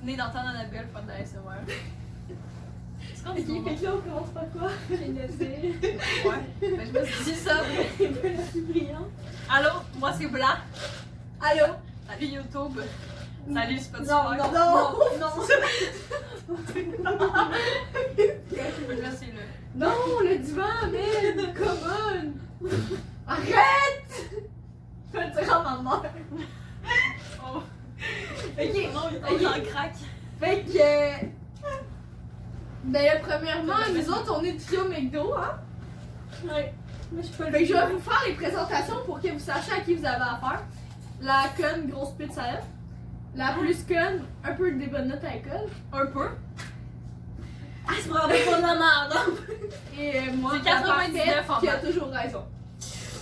venez d'entendre Annabelle faire de la SMR. C'est comme Ok, fait que là, on commence par quoi? J'ai laissé. Ouais. Ben, je me suis dit ça. Un peu la plus brillante. Allô, moi c'est Blanc. Allô? Salut YouTube. Salut Spotify. Non. Là, c'est le. Non, le divan, man! Come on! Arrête! Je vais le dire à ma mère. Oh. Ok, Non, il ok. tombe dans le crack. Fait que. Ben là, premièrement, nous autres, on est trio McDo, hein? Ouais. Mais je peux Fait que je vais vous faire les présentations pour que vous sachiez à qui vous avez affaire. La conne, grosse pizza. La plus conne, un peu des bonnes notes à l'école. Un peu. Ah, c'est vraiment pas de la merde! Et moi, J'ai la 99 parfaite en qui a maths. toujours raison.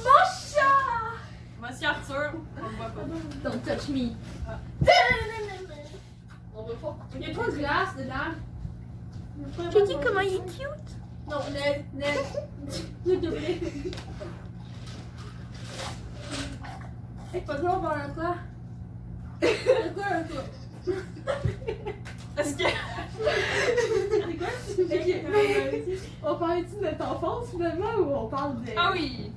Mon chat! Monsieur Arthur, on le voit pas. Don't touch me. On va pas. Il y a pas de glace dedans. Kiki, comment il est cute? Non, S'il te plaît. Hey, pas de on parle de quoi? De quoi? Est-ce que. C'est quoi? Ok, on parle-tu de notre enfance finalement ou on parle de. Ah oui!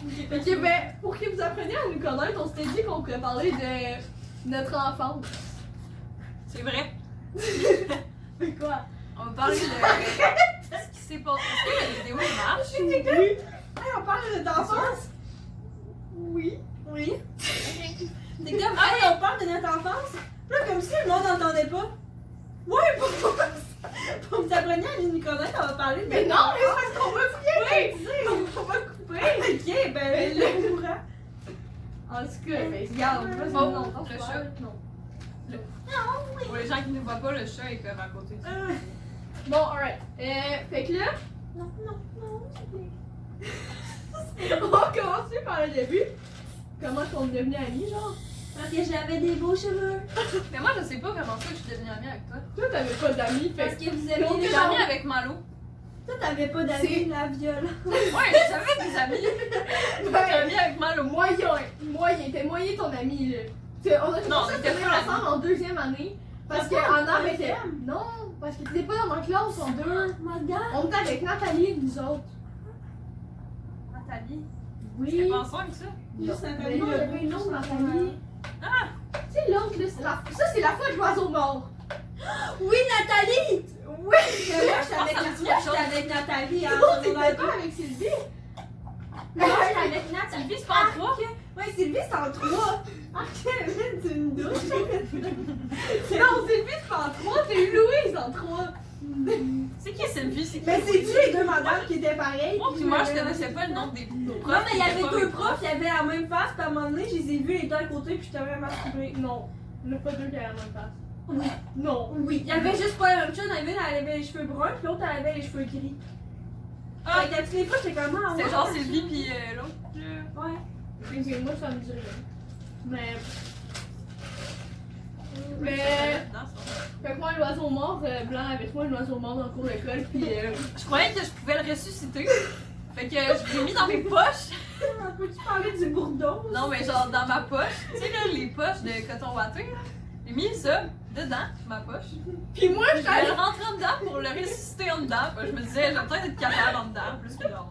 Ok, ben, pour que vous appreniez à nous connaître, on s'était dit qu'on pourrait parler de notre enfance. C'est vrai. Mais quoi? On va parler de. Ce qui s'est passé. Est-ce que la vidéo marche? Oui. Hey, on parle de notre enfance? Oui. Oui. C'est comme, hey, on parle de notre enfance? Là, comme si le monde n'entendait pas. Ouais, pour vous appreniez à nous connaître, on va parler de Mais notre non, mais c'est parce qu'on va Ouais, couper. tu sais. On va couper. Ok, ben, le courant. En tout cas, ben, regarde, on va pas se Oh, non, le pas chat. faire. Non. Pour les gens qui ne voient pas, le chat est comme à côté. Bon, alright. Fait que là, Non, s'il te plaît. on va commencer par le début. Comment on est devenus amis, genre? Parce que j'avais des beaux cheveux. Mais moi, je sais pas comment ça que je suis devenue amie avec toi. Toi, t'avais pas d'amis, Parce fait que vous Donc, aimiez Je les suis amie avec Malo. Toi, t'avais pas d'amis, la violence. Ouais, j'avais des amis. Je suis amie avec Malo. moyen, t'es moyen ton ami, là. On a Non, commencé on à était se tenir pas ensemble en deuxième année. Parce que Pourquoi en Anna était. deuxième? Non, parce que t'étais pas dans ma classe en deux. My God. On était avec Nathalie, nous autres. Nathalie. Oui. C'est pas ensemble que ça? Juste Mais Nathalie, non, il y le avait une beau autre sang. Nathalie. Ah! Tu sais, l'autre, là, ça, c'est la fois de l'oiseau mort. Oui, Nathalie! Oui! Mais moi, j'étais avec, Ça me dit moi, quelque j'étais avec Nathalie. Hein, Non, on t'étais a pas avec Sylvie. Moi, j'étais avec Nathalie. Sylvie, c'est pas en trois? Ouais, Sylvie, c'est en 3. Ah, Kevin, c'est une douche. Non, Sylvie, c'est pas en 3, c'est Louise en 3. C'est qui Sylvie? C'est qui? Mais c'est-tu les deux madames qui étaient pareilles? Moi, puis moi, je connaissais pas le nom des profs. Non, mais il y avait deux profs qui avaient la même face, puis à un moment donné, je les ai vus les deux à côté, puis j'étais vraiment surpris. Non, il n'y en a pas deux qui avaient la même face. Oui. Non. Oui, il y avait juste pas la même chose. Il y en avait une, elle avait les cheveux bruns, puis l'autre, elle avait les cheveux gris. Ah! Fait que toutes les fois, j'étais comme, ah, C'était ouais. genre Sylvie puis l'autre. Ouais. Moi, ça me dit rien. Mais. Mais. Fait que moi, l'oiseau mort, Blanc avec moi, l'oiseau mort dans le cours d'école, puis. Je croyais que je pouvais le ressusciter. Fait que je l'ai mis dans mes poches. Peux-tu parler du bourdon? Non, mais genre dans ma poche. Tu sais, là, les poches de coton watté, là. J'ai mis ça dedans, ma poche. Puis moi, Je je vais le rentrer en dedans pour le ressusciter en dedans. Fait que je me disais, j'ai peut-être être capable en dedans, plus que genre.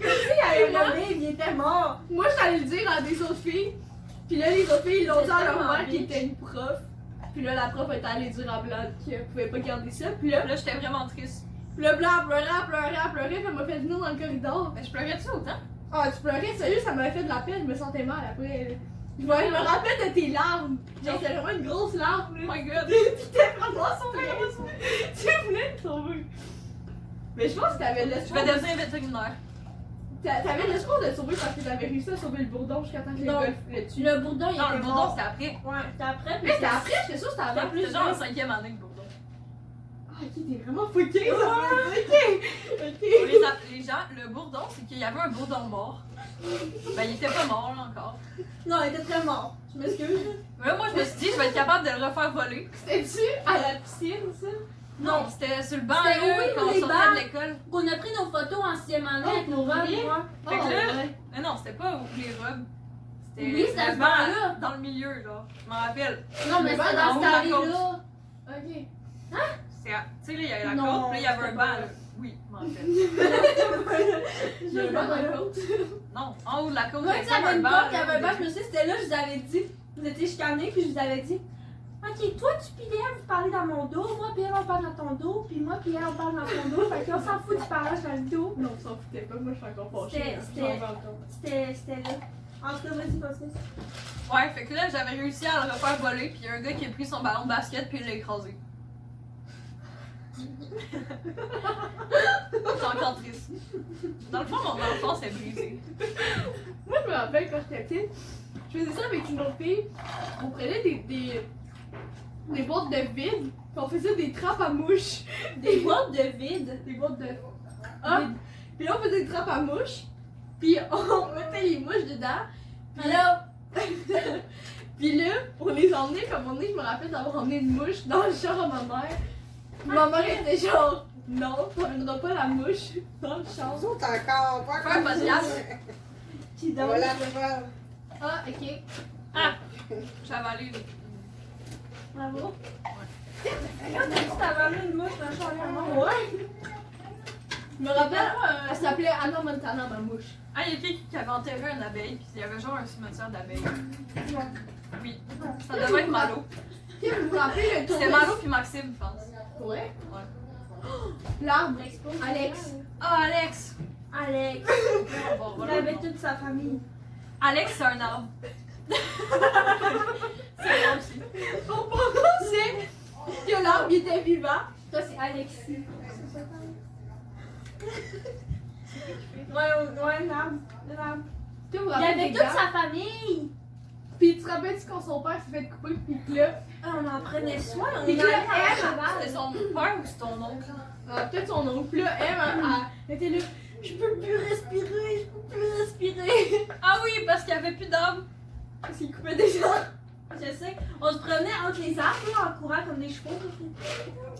Si elle avait levé, il était mort. Moi, j'allais le dire à des autres filles. Puis là, les autres filles, ils l'ont dit à leur tellement mère qui riche. était une prof. Puis là, la prof était allée dire à Blanc qu'elle pouvait pas garder ça. Puis là, Là, j'étais vraiment triste. le Blanc pleurait, puis elle m'a fait venir dans le corridor. Mais je pleurais-tu autant? Ah, tu pleurais, sérieux, ça m'avait fait de la peine, je me sentais mal après. Je me rappelle de tes larmes. Genre, c'était vraiment une grosse larme, Oh là. my god. T'étais vraiment sauvé. Tu voulais te sauver. Mais je pense que t'avais Je l'espoir. vais devenir vétérinaire. T'avais l'espoir de te sauver parce que t'avais réussi à sauver le bourdon jusqu'à temps que Non. l'école le tue. Le bourdon, il Non, était le bourdon, mort. c'était après. Ouais, c'était après. Mais c'était après, j'étais sûre que c'était avant. C'était genre en 5e année, le bourdon. Ah, ok, t'es vraiment fucké, ça. Pour Ok. les gens, le bourdon, c'est qu'il y avait un bourdon mort. Ben, il était pas mort, là, encore. Non, il était très mort. Je m'excuse. Mais là, moi, je me suis dit, je vais être capable de le refaire voler. C'était-tu à la piscine, ça? Non, c'était sur le banc, C'était là, oui, quand on les sortait bancs. de l'école. On a pris nos photos en 6e année Oh, avec nos pour robes. vrai? Ouais. Fait que là- ouais. Mais non, c'était pas où les robes. C'était Oui, c'était à le ce banc moment-là. dans le milieu, genre. Je m'en rappelle. Non, mais Le c'est banc dans en haut de cette la allée-là. Ok. Tu sais, là, il y avait la Non, côte, puis là, il y avait un c'était banc, pas là. Oui, je m'en rappelle. Je le vois dans la côte. Non, en haut de la côte, Moi, il y tu sais, avait avait comme une un banc. porte, il y avait un là, banc, je me suis dit, c'était là, je vous avais dit. Vous étiez chicanés, puis je vous avais dit. Ok, toi, tu puis elle, vous parlez dans mon dos, moi, puis elle, on parle dans ton dos, puis moi, puis elle, on parle dans ton dos. Fait qu'on s'en fout du parlage dans le dos. Non, on s'en foutait pas, moi je suis encore fâchée. C'était là. En tout cas, vas-y, vas-y. Ouais, fait que là, j'avais réussi à le refaire voler, puis il y a un gars qui a pris son ballon de basket, puis il l'a écrasé. C'est encore triste. Dans le fond, mon enfance est brisée. Moi je me rappelle quand j'étais petite, je faisais ça avec une autre fille. On prenait des boîtes de vide, puis on faisait des trappes à mouches. Des boîtes de vide. Des boîtes de. Ah! Puis là on faisait des trappes à mouches, puis on mettait les mouches dedans. Puis là. Puis là, on les emmenait, puis à un moment donné, je me rappelle d'avoir emmené une mouche dans le char à ma mère. Ma mère était genre, non, t'emmèneras pas la mouche dans le char. Ils sont encore pas Fais un podcast. Qui donne. Voilà, voilà. Ah, ok. J'ai avalé. Bravo. Regarde, t'as dit que t'avais amené une mouche dans le champ à maman. Ouais. Je me rappelle, elle s'appelait Anna Montana, ma mouche. Ah, il y a quelqu'un qui avait enterré une abeille, puis il y avait genre un cimetière d'abeilles. Oui. Ça devait être Malo. Vous vous rappelez le tour C'était Malo puis Maxime, je pense. Ouais. Ouais. L'arbre, Alex. Ah, Alex! Alex. Bon, Il voilà. avait toute sa famille. Alex, c'est un arbre. C'est moi aussi. On pensait que l'arbre il était vivant. Toi, c'est Alexis. Ouais, l'arbre. Toi, vous vous Il rappelez avait des toute gars? sa famille. Puis tu te rappelles-tu quand son père s'est fait couper, puis que là, Ah, on en prenait soin. On Puis est que allé là, à elle, cheval. C'était son père ou c'est ton oncle? peut-être son oncle, puis là, elle était là, je peux plus respirer, je peux plus respirer. Ah oui, parce qu'il n'y avait plus d'âme. Parce qu'il coupait des gens. Je sais. On se promenait entre les arbres là, en courant comme des chevaux.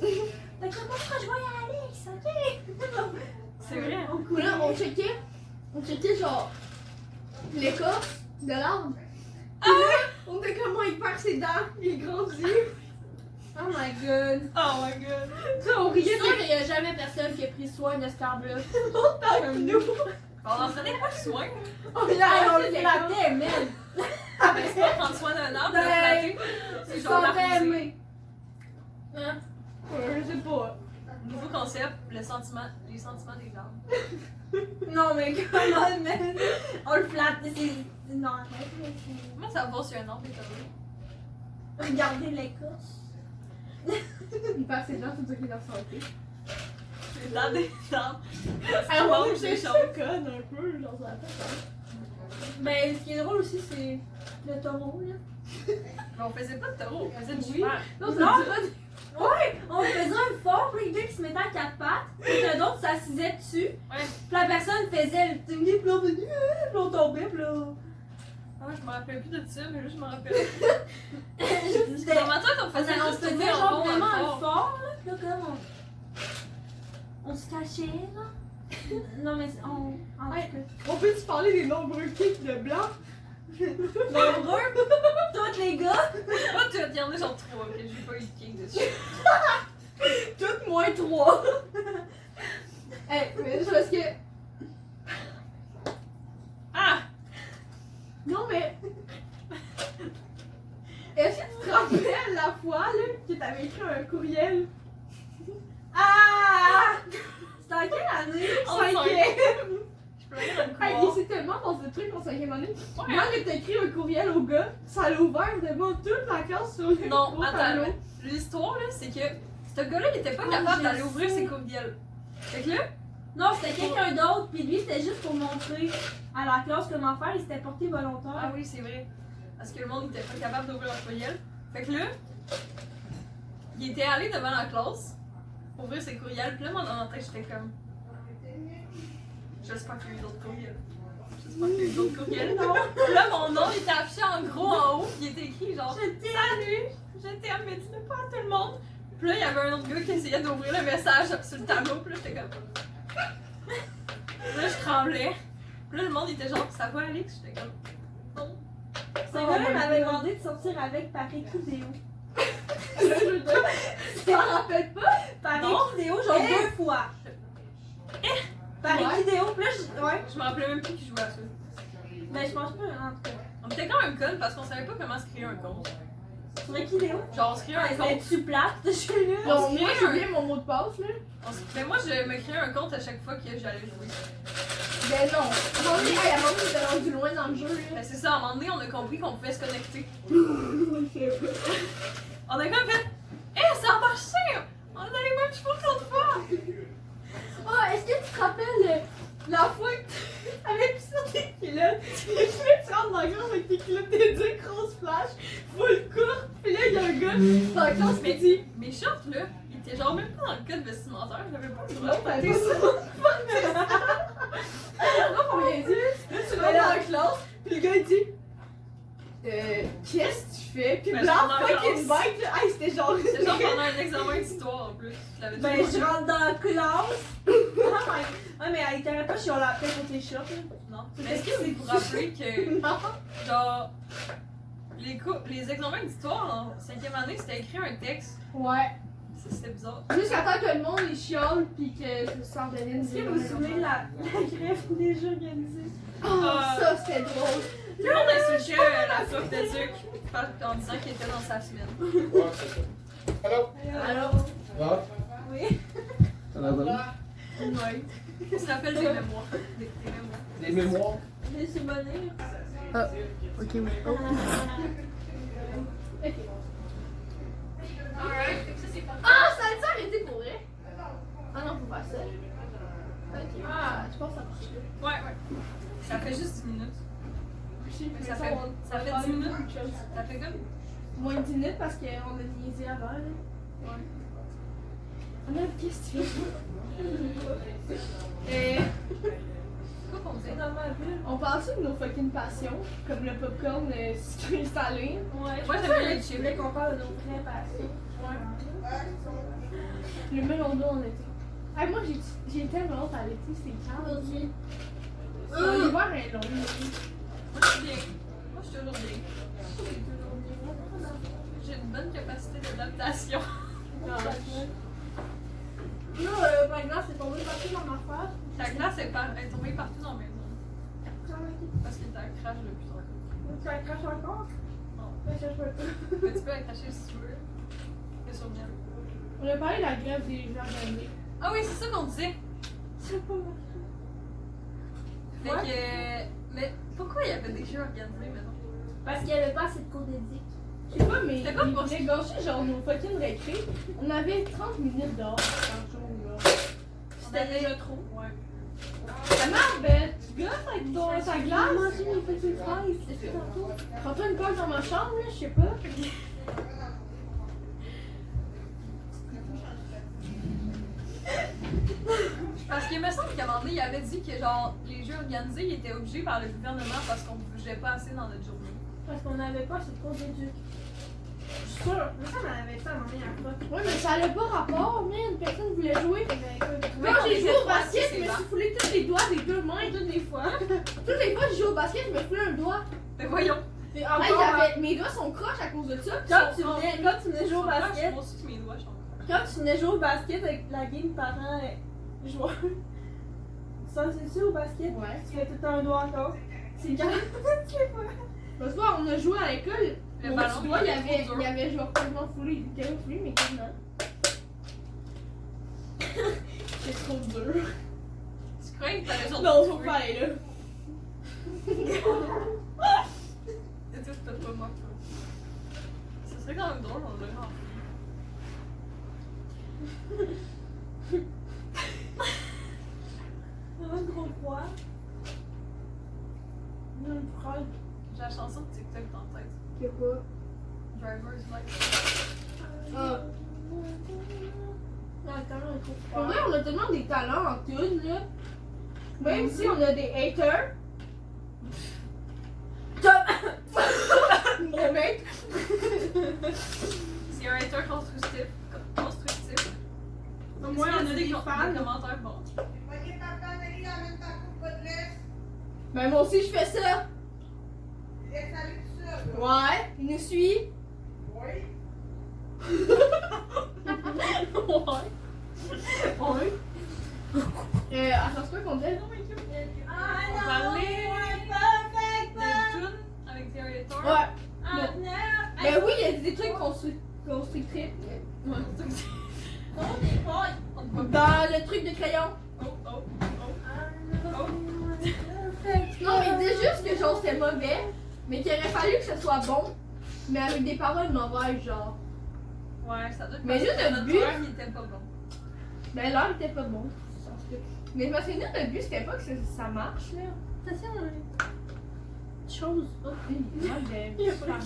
Fait que moi, je vois Alex, ok? C'est vrai. Puis là, on checkait genre l'écorce de l'arbre. Ah! On était comment il perd ses dents, il grandit. Oh my god. Oh my god. On Je suis riait sûre qu'il n'y a jamais personne qui a pris soin de cet arbre-là. de nous. On en prenait pas soin. On Hey, on le flattait, man. Ah, ben c'est pas prendre soin d'un arbre, le Ben, flatter. C'est genre l'arroser. aimé. Hein? Je sais pas. Nouveau concept, les sentiments des arbres. Non, mais comment, man? On le flatte, c'est. Non, arrête. Comment ça va si un arbre est heureux? Regardez l'écorce. Il perd ses dents, tout ça qu'il a santé. Les dents des arbres. Alors, mange moi, des je choses. conne un peu, genre ça fait. Ben, ce qui est drôle aussi, c'est le taureau, là. Mais on faisait pas de taureau, on faisait du Oui. cheval. Non, ça Non. dit pas. Ouais, on faisait un fort, puis le gars qui se mettait à quatre pattes, puis que d'autres s'assisaient dessus. Ouais. Puis la personne faisait le thingy, puis là, on venait, puis on tombait, puis là. Ah, je me rappelle plus de ça, mais là, je me rappelle. C'était. Dans ma tête, on faisait On juste se faisait tourner en genre rond, vraiment en un fort. fort, là, puis là, comme on se cachait, là. Non, mais on. En tout Ouais. cas. On peut-tu parler des nombreux kicks de blanc? Nombreux, tous les gars. Moi, tu il y en a genre 3, que j'ai pas eu de kick dessus. Toutes moins 3. Hey, mais c'est parce que. Ah! Non, mais. Est-ce que tu te rappelles la fois là, que t'avais écrit un courriel? Ah! C'était en quelle année? En Cinquième! Je peux aller dans le Hey, couloir. il s'est tellement passé de trucs en cinquième année. Ouais. Moi, que t'as écrit un courriel au gars, ça l'a ouvert devant toute la classe sur le Non, gros attends. tableau. L'histoire, là, c'est que ce gars-là, il était pas Ah, capable je d'aller ouvrir sais. ses courriels. Fait que là, Non, c'était quelqu'un d'autre, puis lui, c'était juste pour montrer à la classe comment faire, il s'était porté volontaire. ah oui, c'est vrai. Parce que le monde était pas capable d'ouvrir leur courriel. Fait que là, il était allé devant la classe, ouvrir ses courriels. Puis là, moi, dans ma tête, j'étais comme. J'espère qu'il y a eu d'autres courriels. J'espère qu'il y a eu d'autres courriels. Non. Puis là, mon nom il était affiché en gros en haut. Il était écrit genre. Je t'aime. Salut, je t'aime, mais dis-le pas à tout le monde. Puis là, il y avait un autre gars qui essayait d'ouvrir le message sur le tableau. Puis là, j'étais comme. Puis là, je tremblais. Puis là, le monde était genre, ça va, Alex? J'étais comme. Non. Ce gars-là m'avait demandé de sortir avec par équidéo. Tu t'en rappelles pas? Par Non. équidéo, genre 2 fois. Par Ouais. équidéo, puis là, ouais. Je me rappelais même plus qui jouait à ça. Mais je pense pas, en tout cas. On était quand même connes parce qu'on savait pas comment se créer un compte. Sur équidéo. Genre, on se créait un compte. C'était-tu plate, ce jeu-là? Non, se moi crée j'ai un- oublié mon mot de passe là. Mais moi, je me créais un compte à chaque fois que j'allais jouer. Ben non. À un moment donné, hey, à un moment donné, t'es rendu loin dans le jeu là. Ben, c'est ça, à un moment donné, on a compris qu'on pouvait se connecter. On a comme fait. Ça a marché! On a les mêmes chevaux l'autre fois! Ah, est-ce que tu te rappelles la fois que t'avais pissé sur tes culottes? Et puis tu rentres dans la classe avec tes culottes des grosses flashs, full courte, pis là y'a un gars dans la classe qui dit Mes shorts, là, ils étaient genre même pas dans le code vestimentaire. J'avais pas le droit non, de t'avais porter pas ça. ça. Non, faut rien dire. Là, tu rentres dans la classe, pis le gars il dit qu'est-ce que tu fais? Pis Ben, blanc, je rentre dans la fucking classe. bike là. Hey, c'était genre. C'était genre pendant un examen d'histoire en plus. Je l'avais Ben, dit. je rentre dans la classe. Ah, mais elle t'arrête pas si on l'appelle contre les shorts, là. Non. Mais est-ce que vous vous rappelez que, Non. genre, les examens d'histoire en 5e année, c'était écrit un texte? Ouais. Ça, c'était bizarre. Jusqu'à temps que le monde il chiale pis que ça en devienne Est-ce que vous vous souvenez de la grève des jeux organisés? Oh, ça c'était drôle. Tout le monde insultait la prof de sucre en disant qu'il était dans sa semaine. Ouais, c'est ça. Allô? Alors, Va? Oui. Ça va bien? Ouais. Ça se rappelle des mémoires. Des mémoires. Des mémoires? Des souvenirs. ok, oui. Oh. Ok. Ah, ça a-tu arrêté pour vrai? Ah non, faut pas ça. Ok. Ah, tu penses que ça marche là? Ouais. Ça fait juste 10 minutes. Ça fait 10 minutes. Ça fait comme. Moins de 10 minutes parce qu'on a niaisé avant là. Ouais. On a une question. Quoi qu'on dit? Dans ma bulle. On parle-tu de nos fucking passions? Comme le popcorn cristalline? Ouais, Moi, je j'aime bien pensais les que chips. tu voulais qu'on parle de nos vraies passions. Le melon d'eau en été. Hey, moi j'ai tellement hâte à l'été, c'est calme. Aussi. L'hiver est long. Moi, je suis bien. Moi, je suis toujours bien. J'ai une bonne capacité d'adaptation. Là, ma glace est tombée partout dans ma face. Ta glace est tombée partout dans la maison. Parce que t'as un crash depuis tantôt. Tu as craché encore? Non. Mais je peux pas. Mais tu peux accrocher si tu veux. C'est sur bien. On a parlé de la grève des jeux organisés. Ah oui, c'est ça qu'on disait. C'est pas marché. Fait que. Mais pourquoi il y avait des jeux organisés maintenant? Parce qu'il y avait pas assez de cours d'éthique. Je sais pas, mais C'était quoi pour ils voulaient gâcher genre nos fucking récré. On avait 30 minutes dehors par jour, là. C'était déjà trop. Ouais. Comment, ben, tu gosses avec ta glace? Manger mes petites fraises depuis tantôt. Prends-toi une colle dans ma chambre, là, je sais pas. Parce qu'il me semble qu'à un moment donné, il avait dit que genre les jeux organisés ils étaient obligés par le gouvernement parce qu'on ne bougeait pas assez dans notre journée. Parce qu'on n'avait pas assez de cours d'éduc. Je suis sûre. Mais ça, on avait ça à un moment donné à la Ouais, mais ça n'a pas rapport, mais une personne voulait jouer. Mais écoute, Ouais, Quand qu'on j'ai était joué au trois, basket, c'est je me bas. suis foulé tous les doigts des deux mains. toutes les fois. Toutes les fois que je joue au basket, je me foulais un doigt. Mais voyons. Et Hey, encore, mes doigts sont croches à cause de ça. quand tu venais jouer au basket, Moi aussi, mes doigts sont. quand tu venais jouer au basket avec la game parents joueurs, ça c'est sûr au basket, Ouais. tu fais tout le temps un doigt encore. C'est quand L'autre fois, on a joué à l'école. Le Mon ballon, petit doigt, il était trop dur. y avait genre tellement foulé. Il était foulé, mais quasiment. C'est trop dur. Tu croyais que t'allais genre. Non, faut pas aller là. Et tout, t'as pas moi. Ce serait quand même drôle, on le rend. un gros poids. Une phrase. J'ai la chanson de TikTok dans la tête. C'est quoi? Driver's license. Ah. Non, quand même un gros Pour poids. vrai, on a tellement des talents en tunes, là. Même si on a des haters. Mon mec. C'est un hater constructif. Au moins, on a des des fans. commentaires bons. Ben moi aussi je fais ça. Laisse aller tout Ouais, il nous suit. Oui. Ouais. Attends, c'est quoi qu'on dit? On parlait de tunes avec Theory Tour. Ouais. Ben oui, il y a des trucs constructifs. Ouais. Dans le truc de crayon. Oh, oh, oh. Oh. Non, mais dis juste que genre c'était mauvais, mais qu'il aurait fallu que ce soit bon, mais avec des paroles mauvaises, genre. Ouais, ça doit être Mais parce juste que le notre but- heure, il était pas bon. Ben l'heure était pas bon. Mais parce que nous, le but c'était pas que ça marche, là. Attention, chose. Oh,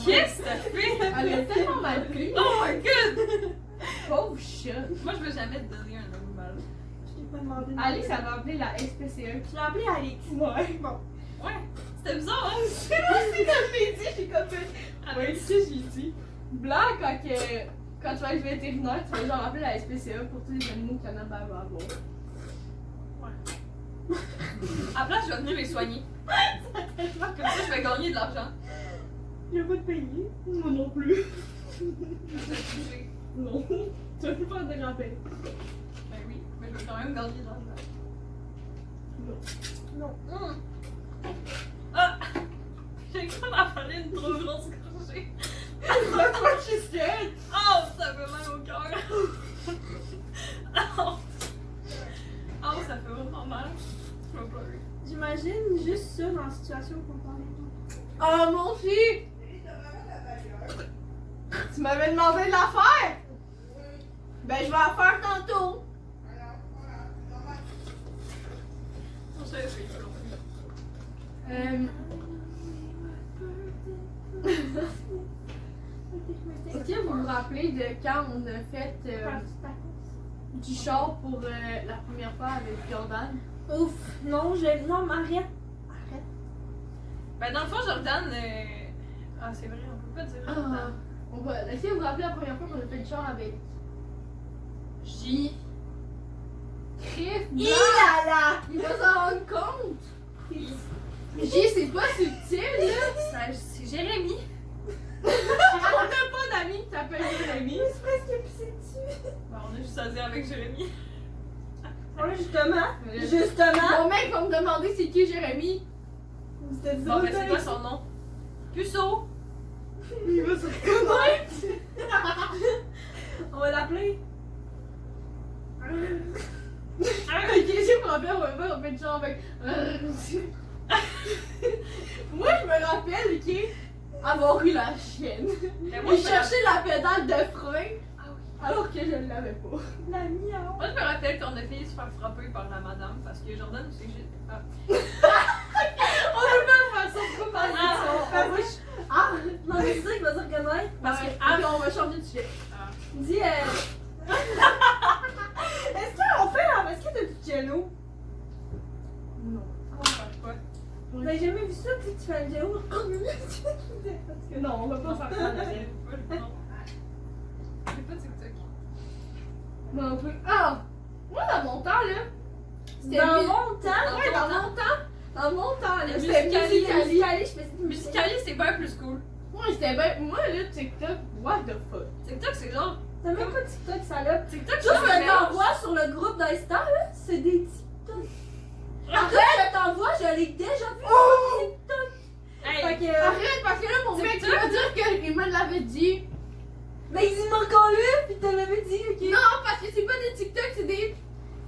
Qu'est-ce que t'as fait? Elle a tellement mal pris. Oh my god! Pauvre chat. Moi, je veux jamais te donner un animal. Je t'ai pas demandé. Alex, elle va appeler la SPCE. Tu l'as appelé Alex. Ouais. Bon. Ouais, c'était bizarre, hein? C'est comme j'ai dit, j'ai comme fait. Avec ça, j'ai dit. Blanc, quand tu vas être vétérinaire, tu vas genre appeler la SPCE pour tous les animaux qu'il y en a à avoir. À la place, je vais venir les soigner. Comme ça, je vais gagner de l'argent. Je vais pas te payer. Moi non plus. Je vais te toucher. Non. Tu vas plus faire de rappel. Ben oui, mais je vais quand même gagner de l'argent. Non. Ah! J'ai cru m'avaler une trop grosse gorgée. That's what she said. Oh, ça fait mal au cœur. Oh. Oh, ça fait vraiment mal. Je vais pleurer. J'imagine juste ça dans la situation qu'on parlait. Ah, mon fils! Tu m'avais demandé de la faire? Ben, je vais la faire tantôt. Je sais, c'est trop. Est-ce que vous vous rappelez de quand on a fait du char pour la première fois avec Jordan? Ouf, non, non, mais arrête. Ben, dans le fond, Jordan. Ah, c'est vrai, on peut pas dire Jordan. Est-ce que vous vous rappelez la première fois qu'on a fait du char avec J? Chris, Il a là! il va s'en rendre compte! J, c'est pas subtil, là! C'est Jérémy. On n'a pas d'amis qui s'appellent Jérémy. C'est parce qu'il a pissé dessus. Ben, on a juste à dire avec Jérémy. Ouais, justement. Mon mec va me demander c'est qui Jérémy. C'était dit Bon, ben, c'est quoi son nom? Puceau. Il va se reconnaître. On va l'appeler. Ok, je me rappelle, on fait du genre avec. Moi, je me rappelle, ok, avoir eu la chienne. Ben, moi, Et je me chercher la pédale de frein alors que je ne l'avais pas. La miaou. Moi, je me rappelle qu'on a fini de se faire frapper par la madame parce que Jordan, c'est juste. Ah. On peut pas faire ça, on peut pas faire ça. Ah, non, mais c'est ça qu'il va se reconnaître. Parce que, Ah. on va changer de sujet. Ah. Dis, est-ce qu'on fait là? Est-ce que t'as du jello? Non. On va faire quoi? Vous avez jamais vu ça, tu sais, tu fais un jello? Non, on va pas faire ça. Non. J'ai pas TikTok. Non, on peut. Ah! Moi, dans mon temps, là. C'était Dans mi- mon temps? Ouais, dans mon temps. Dans mon temps, là. Le C'était Musicali. Musicali. je faisais du Musicali, c'est bien plus cool. Moi, j'étais bien. Moi, là, TikTok, what the fuck? TikTok, c'est genre. T'as même pas TikTok, salope. TikTok, Tout ce c'est que un t'envoies sur le groupe d'Insta, là, c'est des TikTok. Tout ce que t'envoies, je l'ai déjà vu sur TikTok. Hey! Fait que. Arrête, parce que là, mon mec, il va dire qu'il me l'avait dit. Mais il m'a encore lu, pis t'en avais dit, ok? Non, parce que c'est pas des TikTok, c'est des.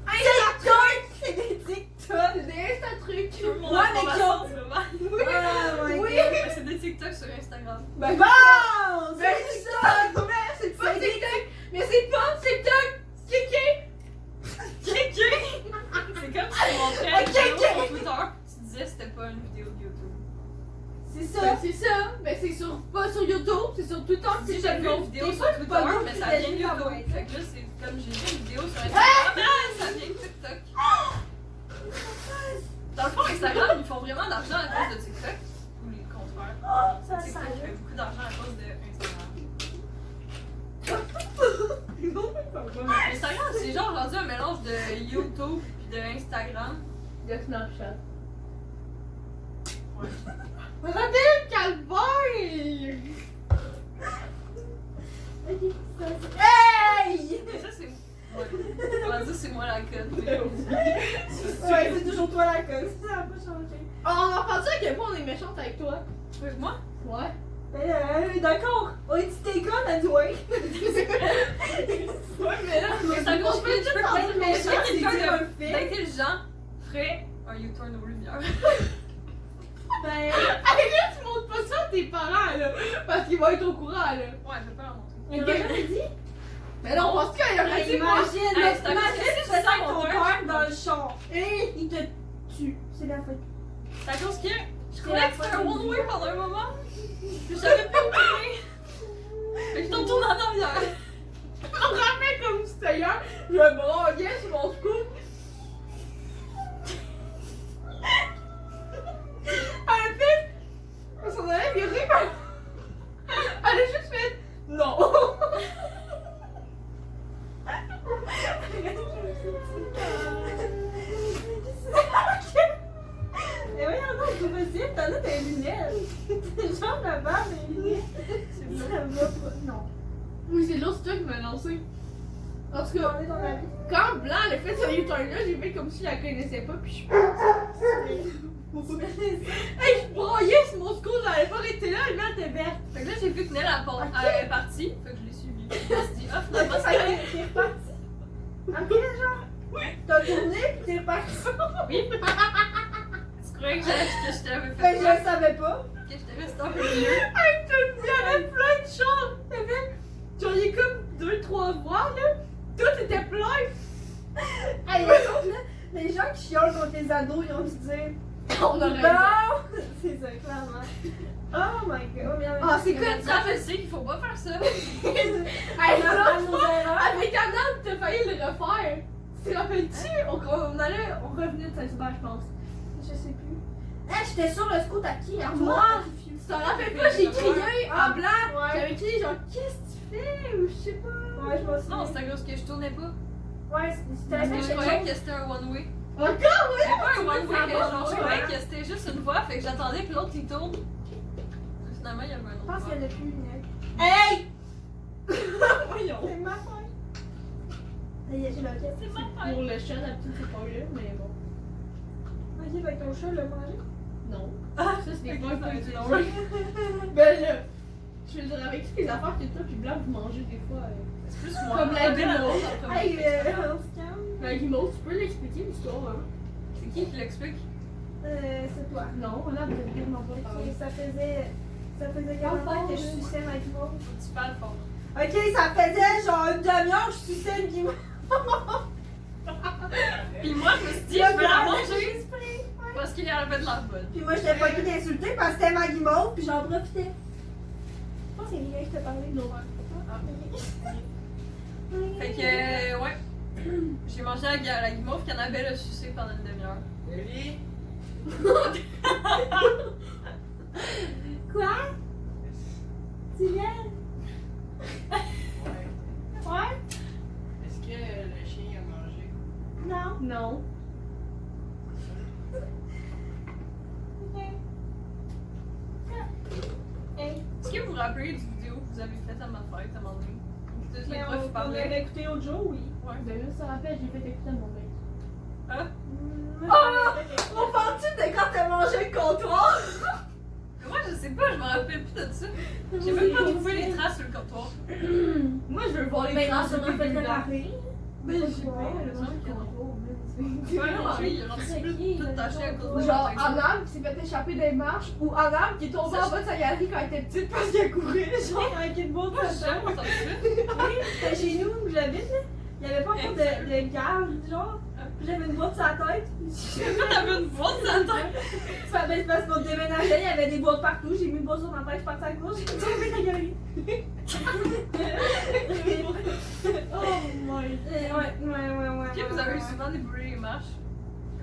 TikTok! C'est des TikTok! C'est des Insta-trucs. Tu veux mon Ouais, mais information, qui tu veux voir? Oui. Ah, my Oui. God. Mais c'est des TikTok sur Instagram. Ben, Bon! ben, C'est c'est ça! ça. Mais c'est pas C'est des- TikTok. Mais c'est pas TikTok. Kiki. Kiki! C'est comme si tu montrais une Ok, vidéo ok. sur Twitter, tu disais que c'était pas une vidéo de YouTube. C'est ça! Ben, c'est ça. Mais c'est pas sur YouTube, c'est sur Twitter. Si C'est j'ai vu sur une vidéo t'es sur pas Twitter, pas bon, mais tu ça l'as vient de vu dans YouTube. mon Fait que là, c'est comme j'ai vu une vidéo sur Instagram, ça vient de TikTok. Dans le fond, Instagram, ils font vraiment d'argent à cause de TikTok. Ou le contraire. Oh, ça TikTok sent fait beaucoup d'argent à cause de Instagram. Instagram, c'est genre rendu un mélange de YouTube puis de Instagram. Il y a Snapchat. Ouais. Me rappelle quand calvaire! Ok, ça c'est. Hey! Ça, c'est. Ouais. On va dire, c'est moi la conne. Ouais, c'est toujours toi la conne, ça n'a pas changé. Oh, on a pensé à quel point on est méchante avec toi. Avec moi? Ouais. D'accord, on est dit t'es conne, elle dit ouais. Ouais, mais là, Mais ça On peut juste parler de méchant, c'est dire un fait. d'intelligent ferait un U-turn aux lumières. Ben, Hey, là, tu montres pas ça à tes parents, là. Parce qu'ils vont être au courant, là. Ouais, je vais pas leur montrer. il a jamais dit. Mais non, parce qu'il y a rien dit, moi. Imagine, Hey, c'est un imagine peu tu fais ça avec ça, ton mon père père. dans le champ. Et il te tue. C'est la faute. C'est à cause que je croyais que c'était un one-way pendant un moment. Je savais pas où tourner. Fait que je t'en tourne en arrière. Je me rappelle comme c'était hier, je me braillais sur mon scoop. Elle a fait. Elle s'en allait virer, mais. Elle a juste fait. Non! Mais voyons donc, c'est possible, t'en as tes lunettes. T'es genre là-bas, mes lunettes. Ça va pas. Non. Oui, c'est l'autre, c'est toi qui m'as lancé. En tout cas, On est dans la vie. quand Blanc a fait ce U-turn-là, j'ai fait comme si je la connaissais pas, puis je suis Hey, je braillais sur mon scoop, j'avais pas arrêté là, et là, t'es verte. Fait que là, j'ai vu que Nell elle est partie. Fait que je l'ai suivie. Je me suis dit, ah, finalement, Ça c'est vrai. t'es reparti. Ok, genre. T'as tourné pis t'es reparti. Oui. Tu croyais que je t'avais Fait que fait je le savais pas. que je t'avais resté un peu mieux. Hey, il y avait plein de choses. T'avais, genre, il y a comme 2-3 voix, là. Tout était plein. Hey, les autres, là, les gens qui chiolent contre les ados, ils ont dû dire. On a raison. Bon! C'est ça, clairement. Oh my god. Ah, c'est quoi, Ça, je sais qu'il faut pas faire ça. Hey, On l'autre a nos fois, erreurs. avec Anna, t'as failli le refaire. Tu te rappelles-tu? On revenait de Saint-Hubert, je pense. Je sais plus. Hey, j'étais sur le scout à qui? À Moi? moi? Tu t'en rappelles pas? J'ai crié en blanc. Ouais. J'avais crié genre, qu'est-ce que tu fais? Ou je sais pas. Ouais, je m'en souviens. Non, c'était à cause que je tournais pas. Ouais, c'était la Parce que même je chose. croyais que c'était un one-way. Encore? C'était pas un one-way, ça que va, genre, je ouais. croyais que c'était juste une voie, fait que j'attendais que l'autre il tourne. Finalement, il y avait un Je autre. pense voie. qu'il y en a plus une. Hey! Voyons. C'est ma faute. J'ai la caisse. C'est ma faute. Pour le chat, d'habitude, c'est pas là, mais bon. Ok, avec ton chat, le manger. Non. Ah, Ça, c'est Fait pas que un ça peu a été du long. Ben là, je veux dire, avec toutes les affaires que toi, puis blanc, vous mangez des fois. C'est plus moi. Comme la guimauve. Hey, on se calme. La guimauve, tu peux l'expliquer l'histoire, hein? C'est qui l'explique? C'est toi. Non, on a vraiment pas Ok, parlé. ça faisait 40 ans que je suçais ma guimauve. Faut que tu parles fort. Ok, ça faisait genre une demi-heure que je suçais une guimauve. Puis moi, je me suis dit, je vais la manger parce qu'il y avait de la bonne. Puis moi, j'étais pas qui d'insulter parce que c'était ma guimauve, puis j'en profitais. Je pense que c'est Miguel qui t'a parlé. Non. Fait que, ouais. J'ai mangé la guimauve qu'Annabelle a sucé pendant une demi-heure. Ellie? Quoi? Tu viens? Ouais. Ouais? Est-ce que le chien a mangé? Non. Non. Ok. Hey. Est-ce que vous vous rappelez du vidéo que vous avez fait à ma fête à un moment donné? Tous les Mais profs on parlaient. l'avait écouté l'autre jour, oui. Ouais. Ben là, ça rappelle, j'ai fait écouter à mon mec. Ah? On parle-tu de quand t'as mangé le comptoir? Moi, je sais pas, je me rappelle plus de ça. J'ai même pas trouvé les traces sur le comptoir. Moi, je veux voir les Mais non, traces ça de m'a fait tes de blancs. marrer. Ben, je sais pas, Ouais, elle a mangé le contrôle. Ouais, non, lui, il est rendu tout taché à cause de Genre, la Anam qui s'est fait échapper des marches, ou Anam qui est tombée en bas de sa galerie quand elle était petite parce qu'elle courait. Genre, Avec une boîte Moi, de j'ai jamais entendu ça. Oui, c'était chez nous où j'habite, là. Il n'y avait pas encore de garde, genre. Puis j'avais une boîte sur la tête. Pourquoi t'avais une boîte sur la tête? C'est parce qu'on déménageait, il y avait des boîtes partout. J'ai mis une boîte sur ma tête, je partais à gauche, j'ai tombé la galerie. oh my. Ouais. Est-ce que vous avez souvent déboulé les marches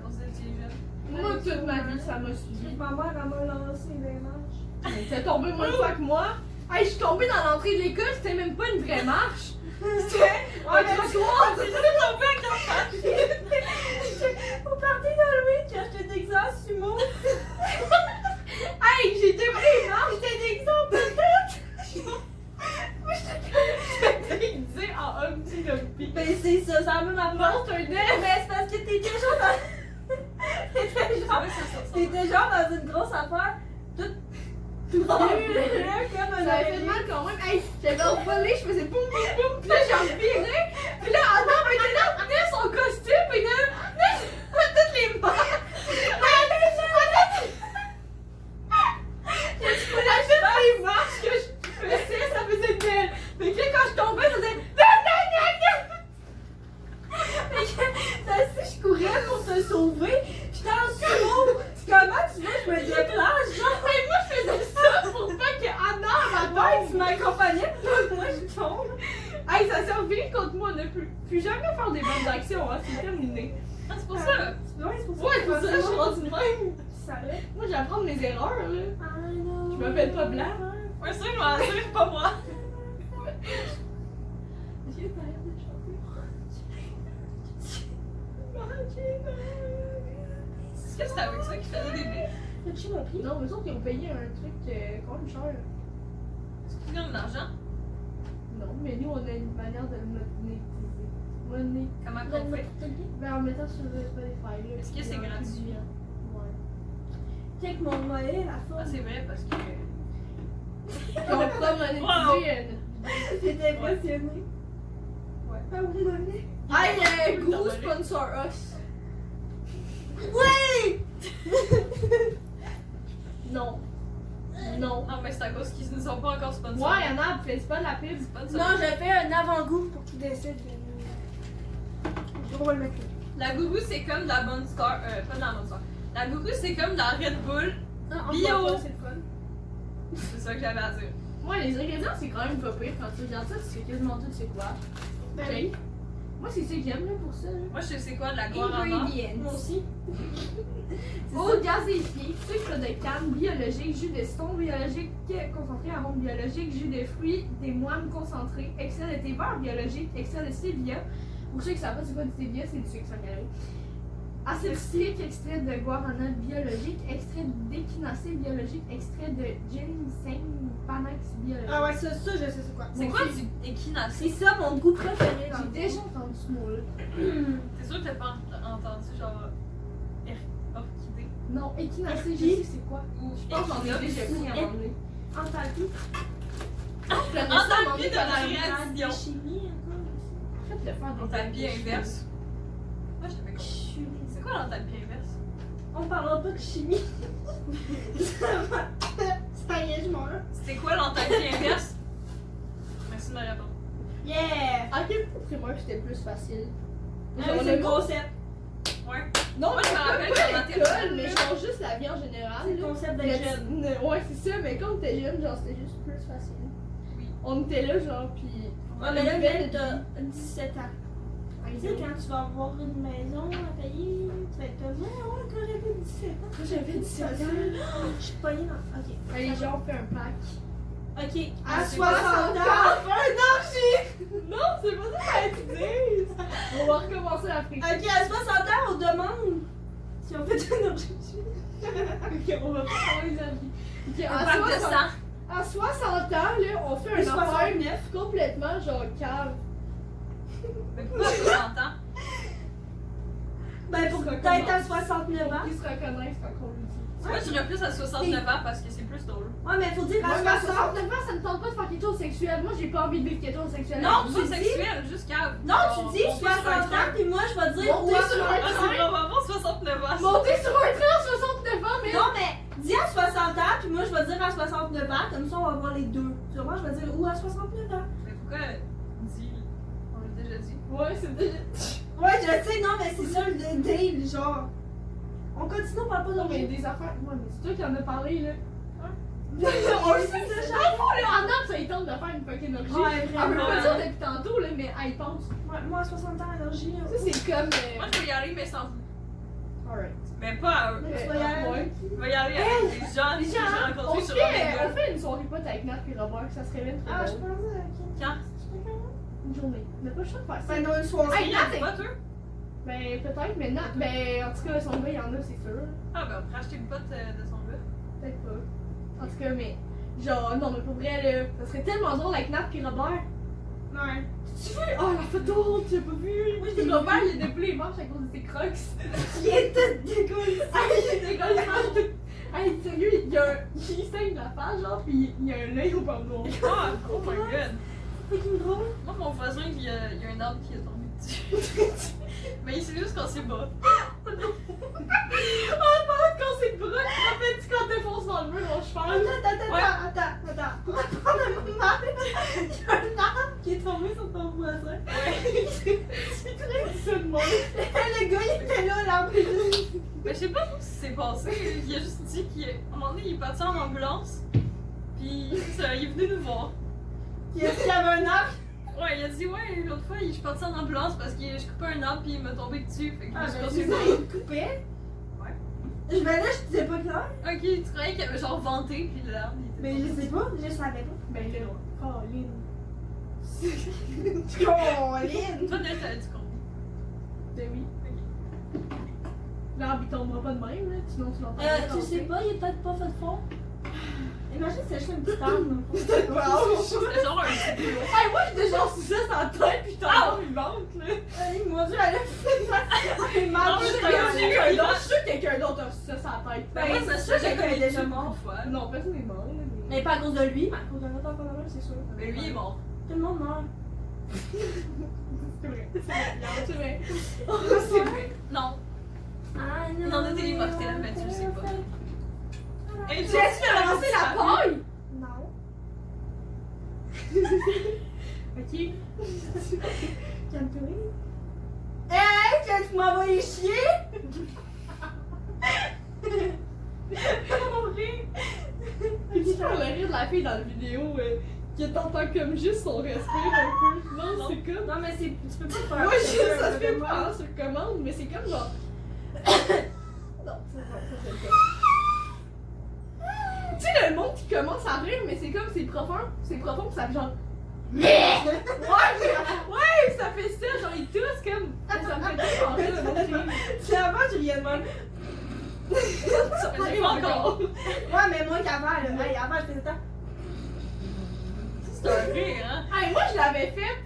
quand vous étiez jeune? Moi, toute ma vie, ça m'a suivi. Ma mère, elle m'a lancé des marches. T'es tombé moins de fois que moi. Hey, je suis tombée dans l'entrée de l'école, c'était même pas une vraie marche. C'était un trottoir. C'est juste tombé à 4 pattes. Au party d'Halloween, j'ai acheté des Texas sumo. Hey, j'ai déboulé les marches. Un petit Lumpy. Ben c'est ça, c'est la même affaire. Non, c'est un Mais c'est parce que t'étais genre dans... T'étais genre dans une grosse affaire. Tout comme un Ça avait fait mal quand même. Hey, j'avais envolé, je faisais boum boum boum, puis là j'ai reviré. Puis là, Anna était là, tenait son costume, puis là, toutes les mains. J'ai toutes les marches que je faisais, ça faisait belle. Mais que quand je tombais, ça faisait. Mais que, si je courais pour te sauver, j'étais en slow. Comment tu veux que je me déclenche? Genre, Et moi, je faisais ça pour pas que Anna, ma ouais, tu m'accompagnais, puis là, moi, je tombe. Hey, ça s'est reviré contre moi, on ne peut plus jamais faire des bonnes actions, hein, c'est terminé. Ah, c'est pour ça. Ouais, c'est pour ça. Ouais, c'est pour ça que je suis rendue de même. Tu savais? Moi, j'apprends mes erreurs, là. Je Je m'appelle pas Blanc. Ouais, c'est sûr, je m'en assure, pas moi. J'ai pas l'air de chanter. Est-ce que c'était avec ça qu'il faisait des billes? Tu m'as pris? Non, mais autres, ils ont payé un truc quand même cher. Est-ce qu'ils gagnent de l'argent? Non, mais nous, on a une manière de le monétiser. Comment qu'on fait? Ben, en mettant sur le Spotify, là. Est-ce que c'est puis en gratuit? publiant. Ouais. Check mon mollet, la Ah, forme. c'est vrai, parce que. Puis on pourra monétiser J'étais impressionnée. Ouais. Ah oui, revenez. Hey, Cool, Guru t'en sponsor us. Oui! Non. Non. Non, mais c'est à cause qu'ils ne sont pas encore sponsors. Ouais, y'en a, fais pas de la pub. C'est pas de ça. Non, je fais un avant-goût pour qu'ils décident de nous. On va le mettre là. La gourou, c'est comme de la bonne star. Pas de la bonne star. La gourou, c'est comme de la Red Bull. Non, Bio. on va pas, c'est le fun. C'est ça que j'avais à dire. Ouais, les ingrédients, c'est quand même pas pire. Quand tu regardes ça, tu sais quasiment tout c'est quoi. Ben Ok. oui. Moi, c'est ça que j'aime, là, pour ça. Là. Moi, je sais c'est quoi de la guarana. Moi Ingredients. aussi. Eau gazéifiée, sucre de canne biologique, jus de citron biologique concentré, arôme biologique, jus de fruits, des moines concentrés, extrait de thé vert biologique, extrait de stevia. Pour ceux qui ne savent pas c'est quoi du stevia, c'est du sucre sans calories. Acide citrique, extrait de guarana biologique, extrait d'échinacée biologique, extrait de ginseng panax biologique. Ah ouais, ça, je sais c'est quoi. C'est quoi du échinacée? C'est ça mon goût préféré dans J'ai le déjà entendu ce mot-là. T'es sûr que t'as pas entendu genre. Orchidée? Non, échinacée, je sais c'est quoi. Ou Je pense que j'en ai déjà pris à un moment donné. Enthalpie. Je connais ça à un moment Enthalpie donné de quand la j'ai- réaction. Chimie encore. Faites le faire des Enthalpie amis. inverse. Moi, je t'avais compris. C'est quoi l'enthalpie inverse? On parlera pas de chimie. Ça y est, je m'en vais. C'est quoi l'enthalpie inverse? Merci de me répondre. Yeah! À quel point primaire c'était plus facile? Avec le le concept. Ouais. Non, Moi, je me rappelle pas qu'en à l'école, maternelle, mais là. je change juste la vie en général. C'est le là. concept Mais d'être jeune. Ouais, c'est ça, mais quand t'es jeune, genre, c'était juste plus facile. Oui. On était là, genre, pis. Ouais, mais là, t'as 17 ans. Tu sais, Moi, quand tu vas avoir une maison à payer, tu vas être comme, ouais, quand j'avais 17 ans. j'avais 17 ans. Je suis pognée dans. Ok. Allez, genre, on fait un pack. Ok, Ah, à c'est 60 ans. Non, c'est pas ça que tu dis! On va recommencer la friction. Ok, à 60 ans, on demande si on fait une orgie. Ok, on va pas parler de la vie. Ok, Un pack de sang. à 60 ans, là, on fait un Plus affaire 69. complètement, genre, cave. Mais pourquoi 60 ans? Ben, pour Ça peut-être à commence. 69 ans. Ils se reconnaissent quand on le dit. Moi, je dirais plus à 69 ans parce que c'est plus drôle. Ouais, mais faut dire à Moi, à 60. 69 ans, ça me tente pas de faire quelque chose de sexuel. Moi, j'ai pas envie de vivre quelque chose de sexuel. Non, Pas tu dis- sexuel, juste cave. Non, tu dis Monter sur un 60 ans, train. puis moi, je vais dire. Monter ouais, sur un Ah, c'est vraiment 69 ans. Monter sur un train à 69 ans, mais. Non, mais dis à 60 ans, puis moi, je vais dire à 69 ans, comme ça, on va voir les deux. Tu vois, je vais dire ou à 69 ans. Mais pourquoi dit? On l'a déjà dit. Ouais, c'est déjà. Ouais, je sais, non, mais c'est ça le deal, genre. On continue, on parle pas Non, mais d'orgie. des affaires. Ouais, mais c'est toi qui en as parlé, là. On le sait, ça, Dans genre. le fond, là, Anna, ça lui tente de faire une fucking orgie. Ouais, Elle veut vraiment. pas dire depuis tantôt, là, mais elle y pense. Ouais, moi, à 60 ans, allergie. Ça, c'est comme. Moi, je vais y aller, mais sans vous. Alright. Mais pas à eux. Tu vas y aller. Ouais. Je vais y aller avec des gens que j'ai On rencontrés sur fait Omegle. une soirée pote avec Nat et Robert, ça serait bien Ah, très je drôle. pensais, ok. Quand? Une journée. On n'a pas le choix de faire ça. Ben, dans une soirée. Hey, Nat, C'est pas eux? Ben, peut-être, mais Nat. Ben, en tout cas, son gars, il y en a, c'est sûr. Ah, ben, on pourrait acheter une pote de son gars. Peut-être pas. En tout cas, mais. Genre, non, mais pour vrai, là, ça serait tellement drôle avec Nat et Robert. Ouais. Tu veux? Oh, la pas tôt, tu as pas vu? Moi, je l'ai Robert, il a décollé les manches à cause de ses crocs. Il est tout dégueulasse. Il a décollé les manches tout. Hey, sérieux, il saigne de la face, genre, pis il y a un œil au bord noir. Ah, oh my god. C'est une drôle. Moi, mon voisin, il y a un arbre qui est tombé dessus. Mais il s'est juste cassé le bras. Oh, pendant qu'on s'est bras, tu te rappelles-tu quand t'es foncé dans le mur, mon cheval? Attends. On va prendre un moment. Il y a un arbre qui est tombé sur ton voisin. C'est très ça de moi. Le gars, il était là, l'arbre est juste. Mais je sais pas ce qui s'est passé. Il a juste dit qu'à un moment donné, il est parti en ambulance. Puis ça, il est venu nous voir. Il a dit qu'il y avait un arbre. Ouais, il a dit, ouais, l'autre fois, je suis parti en ambulance parce que je coupais un arbre puis il m'a tombé dessus. Fait que je me suis cassé le bras. il te coupait. Ouais. Je venais, je te disais pas clair. Ok, tu croyais qu'il avait genre vanté puis l'arbre il était Mais tombé. je sais pas, je savais pas. Ben là, Caroline. Colline! Toi, Nel, t'avais dit combien? Ben oui. L'arbre il tombera pas de même, là, sinon tu l'entends. Tu sais pas, il est peut-être pas fait fort. Imagine, c'est juste une petite arme. C'était genre un petit peu. Hey, moi j'ai déjà reçu ça sur la tête pis t'as l'air vivante, là. Mon dieu, elle a fait une marche. Non, Je suis sûr que quelqu'un d'autre a reçu ça sur la tête. Ben, moi, ça se sûr faisait qu'elle est comme déjà une morte. fois. Non, personne n'est mort, là. Mais pas à cause de lui, mais à cause d'un autre encore là, c'est sûr. Mais lui, il est mort. Tout le monde meurt. C'est vrai, c'est vrai. C'est vrai. Non. Ah Il en a téléporté là, mais tu le sais pas. Hey, Tu as lancé la paille? Non. Ok. Calme-toi. Hey, tu m'as envoyé chier? Tu fais le rire de la fille dans la vidéo qui t'entend comme juste son respire un peu. Non, Non. c'est comme. Non, mais c'est, tu peux pas faire Moi, juste, ça se fait vraiment. pas hein, sur commande, mais c'est comme genre. Non, c'est pas ça, c'est pas. Tu sais, le monde qui commence à rire, mais c'est comme, c'est profond, ça fait genre. Ouais, ça fait ça, genre ils toussent comme. Ça me fait tellement rire, le monde qui rit. C'est avant, je riais de même. Ça faisait pas encore. Ouais, mais moi qu'avant, là. Hey, avant, je faisais ça. C'est un rire, hein. Hey, moi, je l'avais fait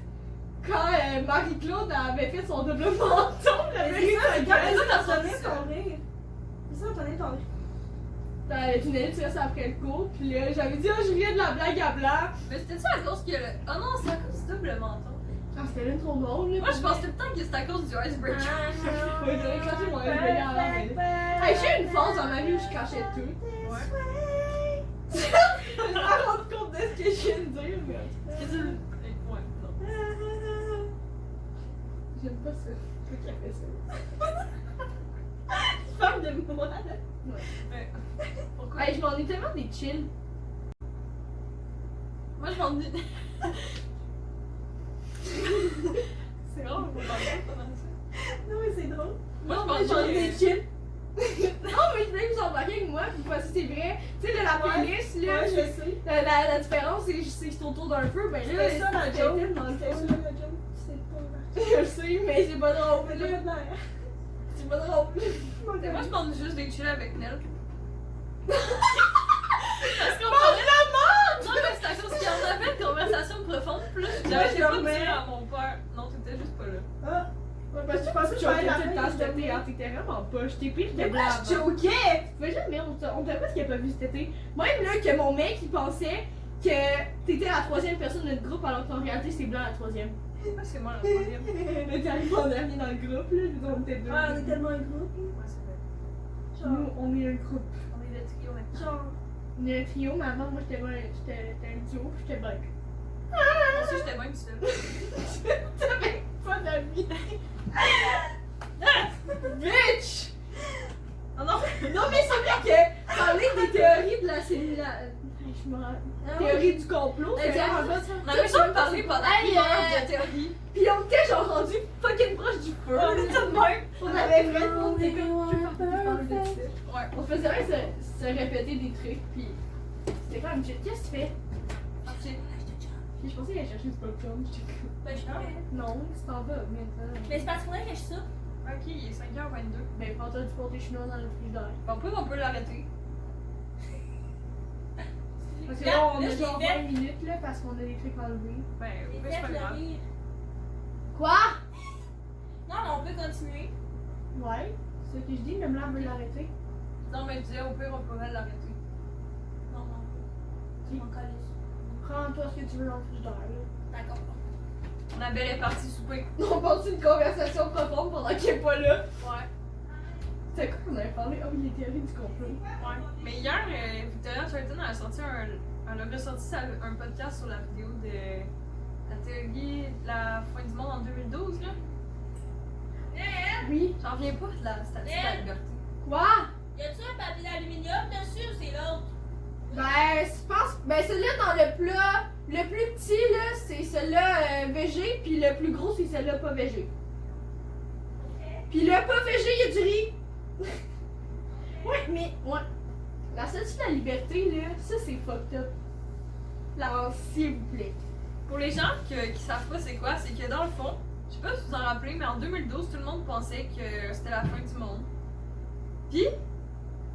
quand Marie-Claude avait fait son double menton. Mais J'avais c'est ça, ri, regarde, ça, ça, t'as t'as donné sorti ton rire. C'est ça, t'as donné ton rire. Tu n'allais tu restes après le cours, pis là, j'avais dit, oh, je riais de la blague à blanc. Mais c'était-tu à cause que le. Oh non, c'est à cause du double menton. Ah, c'était une trop drôle, là. Moi, je pense tout le temps que c'était à cause du icebreaker. Ouais, j'aurais craché mon icebreaker avant, mais- Hey, j'ai eu une phase dans ma vie où je crachais tout. Ouais. Je me rends compte de ce que je viens de dire, mais. Est-ce que tu le. Ouais, non. J'aime pas ça. C'est toi qui as fait ça. Femme de moi. Ouais. Pourquoi? Hey, je m'ennuie tellement des chill. Moi, je m'ennuie. C'est drôle, on va parler pendant ça. Non, mais c'est drôle. Moi, je Moi, pense j'en ai des que. chips. Non, mais je voulais que vous embarquiez avec moi, puis parce que c'est vrai. Tu sais, la playlist, là, Ouais, je sais. la différence, c'est que c'est autour d'un feu. Ben là, C'était ça la c'était joke. tellement le C'était fun. ça la joke. C'est pas Je le sais, mais c'est pas drôle. vrai. là. C'est pas drôle. Moi, je m'ennuie juste des chill avec Nel. Parce qu'on Mange parlait. la mort! Non, mais c'est à cause qu'il y en avait une conversation profonde, plus je Moi, je pas dormais. dire à mon père. Non, t'étais juste pas là. Ah. Ouais, parce que tu pensais que je Ouais, faisais la tout le fin, temps je cet été, dormais. hein. T'étais vraiment pas. J'étais pire que Mais blanc. moi, je choquais! Tu fais jamais, on t'a pas ce qu'il a pas vu cet été. Même là, que mon mec, il pensait que t'étais la troisième personne de notre groupe, alors qu'en réalité, c'est blanc la troisième. Pourquoi c'est moi la troisième? Mais t'es arrivé en dernier dans le groupe, là. On était deux. Ah, on est tellement un groupe. Ouais, c'est vrai. Genre. Nous, on est un groupe. On est le trio maintenant. Genre. On est un trio, mais avant, moi, j'étais un duo, puis j'étais bien. Moi aussi, j'étais même seule. T'avais pas d'amis. Bitch! Oh non! Non, mais c'est vrai que parler des théories de la simulation. Je me rends. Théorie du complot, c'est Hey, vraiment pas. On avait jamais parlé pendant Hey, une heure de théorie. Puis on était genre rendu fucking proche du feu. On était de même. On avait vraiment. On était comme. Je veux pas parler de ça. Ouais. On faisait rien se répéter des trucs, puis c'était quand même chill. Qu'est-ce que tu fais? Ok. Puis je pensais qu'il allait chercher du popcorn. J'étais comme. Ben, je t'en Non, tu t'en vas maintenant. Mais c'est parce qu'il faudrait que je soupe. Ok, il est 5h22. Ben, prends-toi du pâté chinois dans le frigidaire. On peut l'arrêter. Parce que Là, là, on là, a je genre l'ai fait. 20 minutes là parce qu'on a des trucs enlevés. Ben, J'ai oui, c'est fait pas le grave. rire. Quoi? continuer. Ouais, c'est ce que je dis, le blanc veut l'arrêter. Non, mais je disais, au pire, on pourrait l'arrêter. Non, non. Je m'en calisse. Prends-toi ce que tu veux dans le frigidaire, là. D'accord. Annabelle est partie souper. On continue une conversation profonde pendant qu'il est pas là. Ouais. C'est quoi qu'on avait parlé? Ah oui, les théories du complot. Ouais. Mais hier, Victoria Turton a sorti elle a ressorti un podcast sur la vidéo de la théorie de la fin du monde en 2012, là. Oui. J'en reviens pas de la statue de la liberté. Quoi? Y a-tu un papier d'aluminium dessus ou c'est l'autre? Ben, je pense. Ben, celui-là dans le plat, le plus petit, là, c'est celui-là végé, puis le plus gros, c'est celui-là pas végé. Puis le pas végé, il y a du riz. Ouais, mais, ouais. La statue de la liberté, là, ça, c'est fucked up. Là, s'il vous plaît. Pour les gens qui savent pas c'est quoi, c'est que dans le fond, je sais pas si vous en rappelez, mais en 2012, tout le monde pensait que c'était la fin du monde. Puis,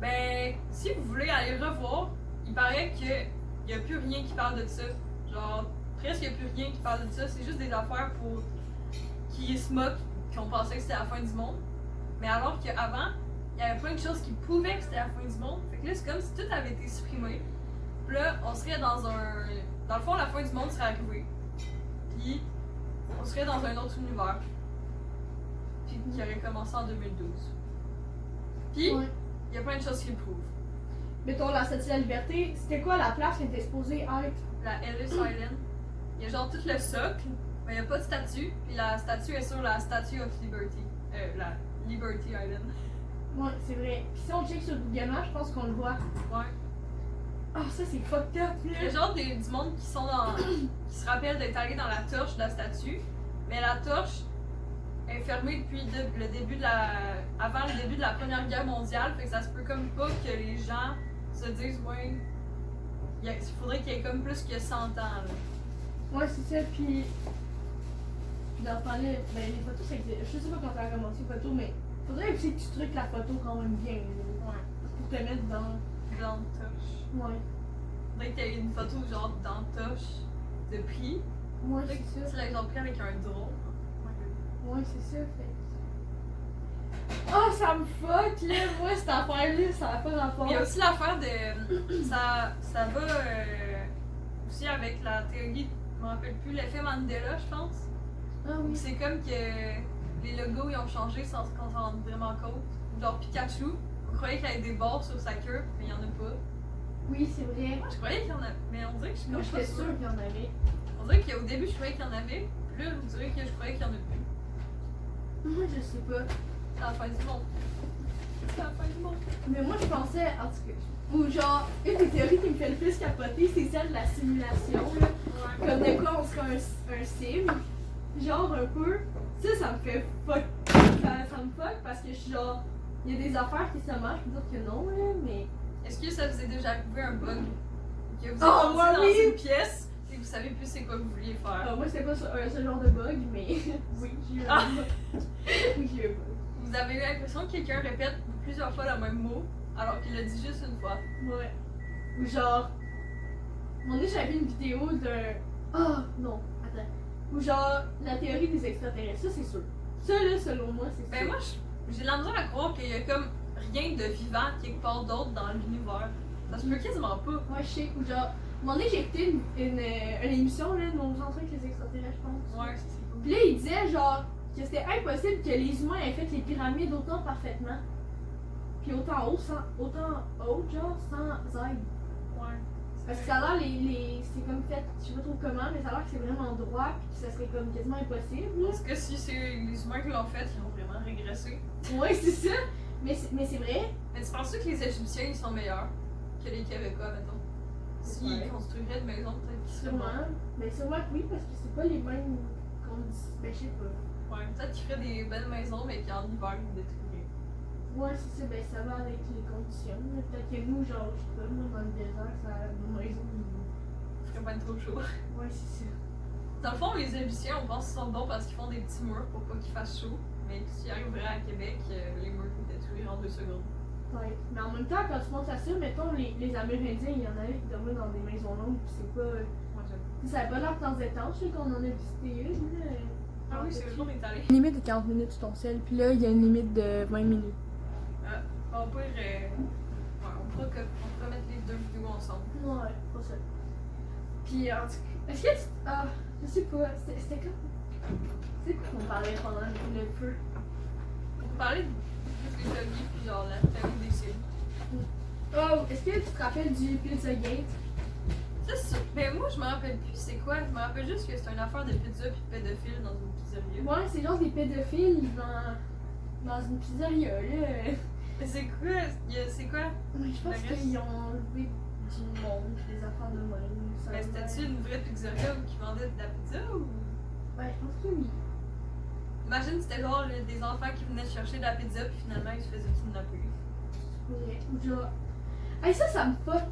ben, si vous voulez aller revoir, il paraît qu'il y a plus rien qui parle de ça. Genre, presque il y a plus rien qui parle de ça. C'est juste des affaires pour qui se moquent, qu'on pensait que c'était la fin du monde. Mais alors qu'avant, il y avait plein de choses qui prouvaient que c'était la fin du monde. Fait que là, c'est comme si tout avait été supprimé. Puis là, on serait dans un. Dans le fond, la fin du monde serait arrivée. Puis, on serait dans un autre univers. Puis, qui aurait commencé en 2012. Puis, Ouais. il y a plein de choses qui le prouvent. Mettons, la statue de la liberté, c'était quoi la place qui était supposée être? La Ellis Island. Il y a genre tout le socle, mais il n'y a pas de statue. Puis la statue est sur la Statue of Liberty. La Liberty Island. Ouais, c'est vrai. Puis si on check sur Google Maps, je pense qu'on le voit. Ouais. Ah, ça, c'est fucked up, Il y a là. genre du monde qui sont dans. qui se rappellent d'être allé dans la torche de la statue. Mais la torche est fermée depuis le début de la. avant le début de la Première Guerre mondiale. Fait que ça se peut comme pas que les gens se disent, ouais. Il faudrait qu'il y ait comme plus que 100 ans, là. Ouais, c'est ça, puis. J'en parlais, ben les photos, c'est que. Je sais pas quand t'as commencé les photos, mais faudrait aussi que tu truques la photo quand même bien, là. Ouais. Pour te mettre dans. Dans torche. Ouais. Faudrait qu'il y ait une photo genre dans torche de prix. Ouais, Faudrait c'est que ça. tu l'aies genre pris avec un drone. Ouais, c'est ça, fait. Oh, ça me fuck, là. Moi, cette affaire-là, ça a pas rapport. Il y a aussi l'affaire de. Ça va aussi avec la théorie, je me rappelle plus, l'effet Mandela, je pense. Ah oui. C'est comme que les logos ils ont changé sans qu'on s'en rende vraiment compte. Genre Pikachu, on croyait qu'il y avait des bords sur sa queue, mais il y en a pas. Oui, c'est vrai. Moi je croyais qu'il y en avait, mais on dirait que je suis Moi, comme pas j'étais sûre sûre. qu'il y en avait. On dirait qu'au début je croyais qu'il y en avait, puis là on dirait que je croyais qu'il y en a plus. Moi, je sais pas. C'est la fin du monde. C'est la fin du monde. Mais moi, je pensais, en tout cas. Ou genre, une des théories qui me fait le plus capoter, c'est celle de la simulation, là. Comme de quoi on serait un sim. Genre, un peu. Ça me fait fuck. Ça me fuck parce que je suis genre. Il y a des affaires qui se marchent, d'autres que non, là, mais. Est-ce que ça vous est déjà arrivé un bug? Que vous êtes Oh, passé moi, dans oui. une pièce et vous savez plus c'est quoi que vous vouliez faire. Moi, c'était pas ce genre de bug, mais. Oui, j'ai eu un bug. Oui, j'ai eu un bug. Vous avez eu l'impression que quelqu'un répète plusieurs fois le même mot alors qu'il l'a dit juste une fois. Ouais. Ou genre. À un moment donné, j'avais vu une vidéo d'un. Ah, non, attends. Ou genre, la théorie des extraterrestres, ça c'est sûr. Ça là, selon moi, c'est sûr. Ben moi, j'ai de la misère à croire qu'il y a comme rien de vivant quelque part d'autre dans l'univers. Ça se peut quasiment pas. Ouais, je sais. Ou genre, à un moment donné, j'ai écouté une émission, là, de Nos Entrées avec les extraterrestres, je pense. Ouais, c'est cool. Puis là, il disait genre que c'était impossible que les humains aient fait les pyramides autant parfaitement. Puis autant haut, genre, sans aide. Ouais. Parce que ça a l'air, c'est comme fait, je sais pas trop comment, mais ça a l'air que c'est vraiment droit, puis que ça serait comme quasiment impossible, là. Parce que si c'est les humains qui l'ont fait, ils ont vraiment régressé. Ouais, c'est ça. Mais c'est vrai. Mais tu penses que les Égyptiens ils sont meilleurs que les Québécois, mettons? S'ils Ouais. construiraient une maison, peut-être qu'ils seraient bons. Sûrement. Mais sûrement que oui, parce que c'est pas les mêmes conditions. Ben, je sais pas. Ouais, peut-être qu'ils feraient des belles maisons, mais qu'en hiver, ils détruiraient. Ouais, c'est ça, ben ça va avec les conditions. là. Peut-être que nous, genre, je sais pas, moi, dans le désert, ça nos maisons. Ils feraient pas trop chaud. Ouais, c'est ça. Dans le fond, les Égyptiens, on pense qu'ils sont bons parce qu'ils font des petits murs pour pas qu'il fasse chaud. Mais s'ils arriveraient à Québec, les murs ils détruire en 2 secondes. Ouais. Mais en même temps, quand tu penses à ça, mettons, les Amérindiens, il y en avait qui dormaient dans des maisons longues, pis c'est pas. Moi, j'aime. Ça avait pas l'air tant étanche, là, qu'on en a visité une, là. Ah oui, c'est vrai qu'on est allé. Une limite de 40 minutes sur ton sel, puis là, il y a une limite de 20 minutes. On pourrait. Ouais, on pourra mettre les deux vidéos ensemble. Ouais, pas ça. Puis en tout cas, est-ce que tu. Ah, je sais pas, c'était quand? C'est quoi qu'on parlait pendant le feu? On peut parler de plus des Toggy puis genre la famille des cibles. Oh, est-ce que tu te rappelles du Pizzagate? Ça, ben moi je me rappelle plus c'est quoi. Je me rappelle juste que c'est une affaire de pizza puis de pédophile dans une pizzeria. Ouais, c'est genre des pédophiles dans une pizzeria, là. Mais c'est quoi? C'est quoi? Ouais, je pense Le reste? qu'ils ont enlevé du monde, des affaires de même. Ça Mais a c'était-tu une vraie pizzeria qui vendait de la pizza ou. Ouais, je pense que oui. Imagine c'était genre des enfants qui venaient chercher de la pizza puis finalement ils se faisaient kidnapper. Ouais, ou genre. Hey, ça me fuck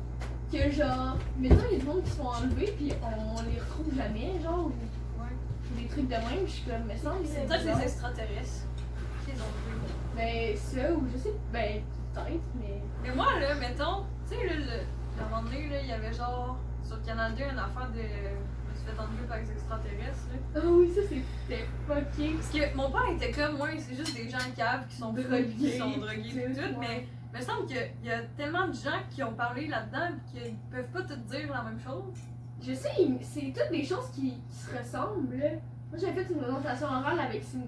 que genre. Mettons, il y a du monde qui sont enlevés puis on les retrouve jamais, genre. Ouais. Ou des trucs de même, je suis comme, mais semble C'est peut-être les extraterrestres qui les ont pris. Ben, ça, ou je sais. Ben, peut-être, mais. Mais moi là, mettons, tu sais là, le moment donné là, il y avait genre sur Canal 2 une affaire de. Je me suis fait enlever par les extraterrestres là. Ah oui, ça c'était fucking. Parce que mon père était comme moi, c'est juste des gens caves qui sont fous, qui sont drogués et tout, mais il me semble qu'il y a tellement de gens qui ont parlé là-dedans et qu'ils peuvent pas tout dire la même chose. Je sais, c'est toutes des choses qui se ressemblent, là. Moi, j'avais fait une présentation orale avec Simone.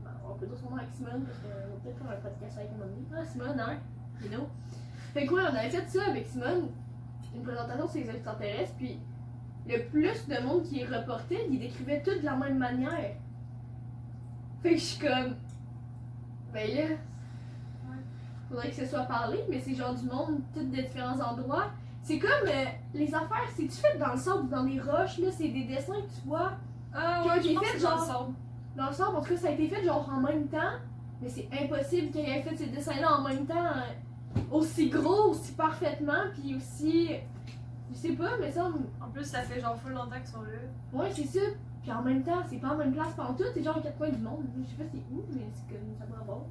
Ben, on peut dire son nom avec Simone, parce qu'on va peut-être faire un podcast avec un moment donné. Ah, Simone, hein? You know. Fait que ouais, on avait fait ça avec Simone, une présentation sur les extraterrestres, puis le plus de monde qui est reporté, ils décrivaient tout de la même manière. Fait que je suis comme. Ben là. Faudrait que ce soit parlé, mais c'est genre du monde, tout de différents endroits. C'est comme les affaires, c'est-tu fait dans le sable ou dans les roches, là? C'est des dessins que tu vois Ah Qui ont été je pense faits, que c'est dans le genre- sable. dans le sable. En tout cas, ça a été fait genre en même temps, mais c'est impossible qu'elle ait fait ces dessins-là en même temps, aussi gros, aussi parfaitement, puis aussi. Je sais pas, mais ça. En plus, ça fait genre full longtemps qu'ils sont là. Ouais, c'est ça. Puis en même temps, c'est pas en même place pantoute, c'est genre aux quatre coins du monde. Je sais pas c'est où, mais c'est comme ça me rapporte.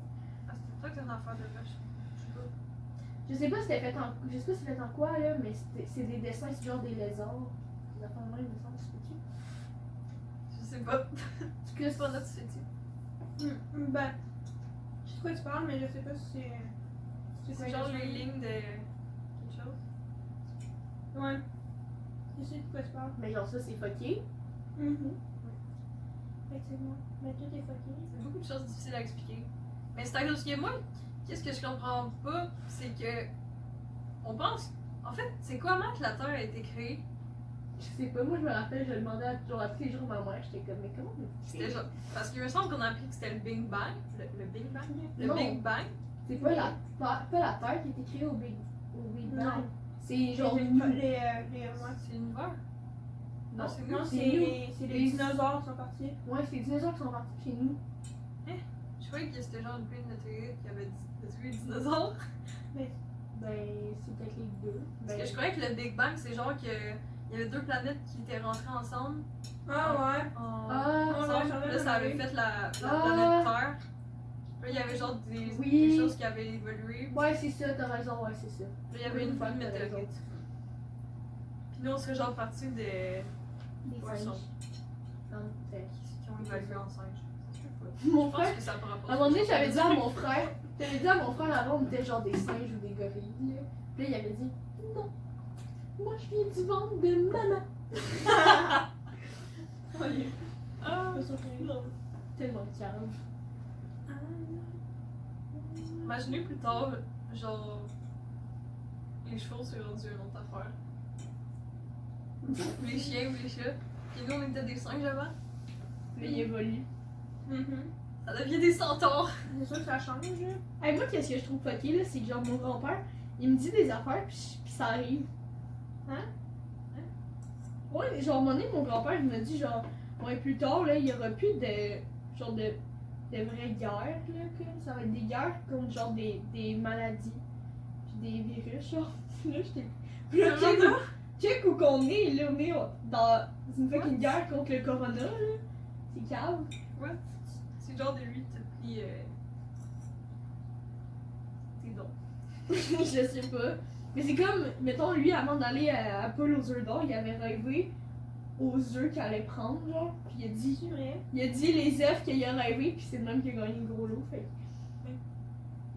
Ah, c'est pas que c'est une affaire de roche. Je sais pas. Je sais pas si c'était fait en. Je sais pas si c'était fait en quoi là, mais c'est des dessins, c'est genre des lézards. Des affaires de même, me semble, c'est petit. Je sais pas. En tout cas, C'est pas notre sujet. Ben, je sais de quoi tu parles, mais je sais pas si c'est. C'est genre les lignes de quelque chose. Ouais. Je sais de quoi tu parles. mais genre ça, c'est fucké. Effectivement. Mais tout est fucké. C'est beaucoup de choses difficiles à expliquer. Mais c'est à cause que moi, qu'est-ce que je comprends pas, c'est que. On pense. En fait, c'est comment que la Terre a été créée? Je sais pas, moi je me rappelle, je demandais genre à tous les jours à ma mère, j'étais comme, mais comment C'était genre. Parce qu'il me semble qu'on a appris que c'était le Big Bang. Le Big Bang? Le Non. Big Bang. C'est pas pas la Terre qui a été créée au Big Bang. Non. C'est genre. Les ouais. C'est l'univers. Non, c'est Non, nous. c'est les dinosaures qui sont partis. Ouais, c'est les dinosaures qui sont partis chez nous. Je croyais que c'était genre une pleine météorite qui avait tué les dinosaures. Ben, c'est peut-être les deux. Parce que je croyais que le Big Bang, c'est genre que. Il y avait deux planètes qui étaient rentrées ensemble. Ah ouais. Ensemble. ouais, Là, ça avait fait la Ah. planète Terre. Puis là, il y avait genre des Oui. choses qui avaient évolué. Ouais, c'est ça, t'as raison, ouais, c'est ça. Là, il y avait une fois bonne météorite. Puis nous, on serait genre partis des Des poissons singes. qui ont évolué en singe. Mon Je pense frère, que ça pourra pas. à un moment donné, j'avais dit à mon frère, avant, on était genre des singes ou des gorilles, là. Puis là, il avait dit, non, moi je viens du ventre de maman. Ah, Tellement calme. imaginez plus tard, genre. Les chevaux, c'est rendu une autre affaire. Les chiens ou les chats. Puis nous, on était des singes avant. Puis là, il évolue. Ça devient des centaures. C'est sûr que ça change, là. Hey, moi, qu'est-ce que je trouve fucké, là, c'est que genre mon grand-père, il me dit des affaires, puis ça arrive. Hein? Ouais, genre, à un moment donné, mon grand-père, il m'a dit, genre, ouais, plus tard, là, il y aura plus de, genre, de vraies guerres, là, que ça va être des guerres contre, genre, des maladies, puis des virus, genre. Là, j'étais. Puis là, check où qu'on est, là, on est dans une fucking guerre contre le corona, là. C'est calme. What? C'est genre de lui, t'as pris. Tes dons. Je sais pas. Mais c'est comme, mettons, lui, avant d'aller à Paul aux œufs d'or, il avait rêvé aux œufs qu'il allait prendre, genre. Puis il a dit, C'est vrai. les œufs qu'il a rêvé, puis c'est le même qui a gagné le gros lot. Fait que.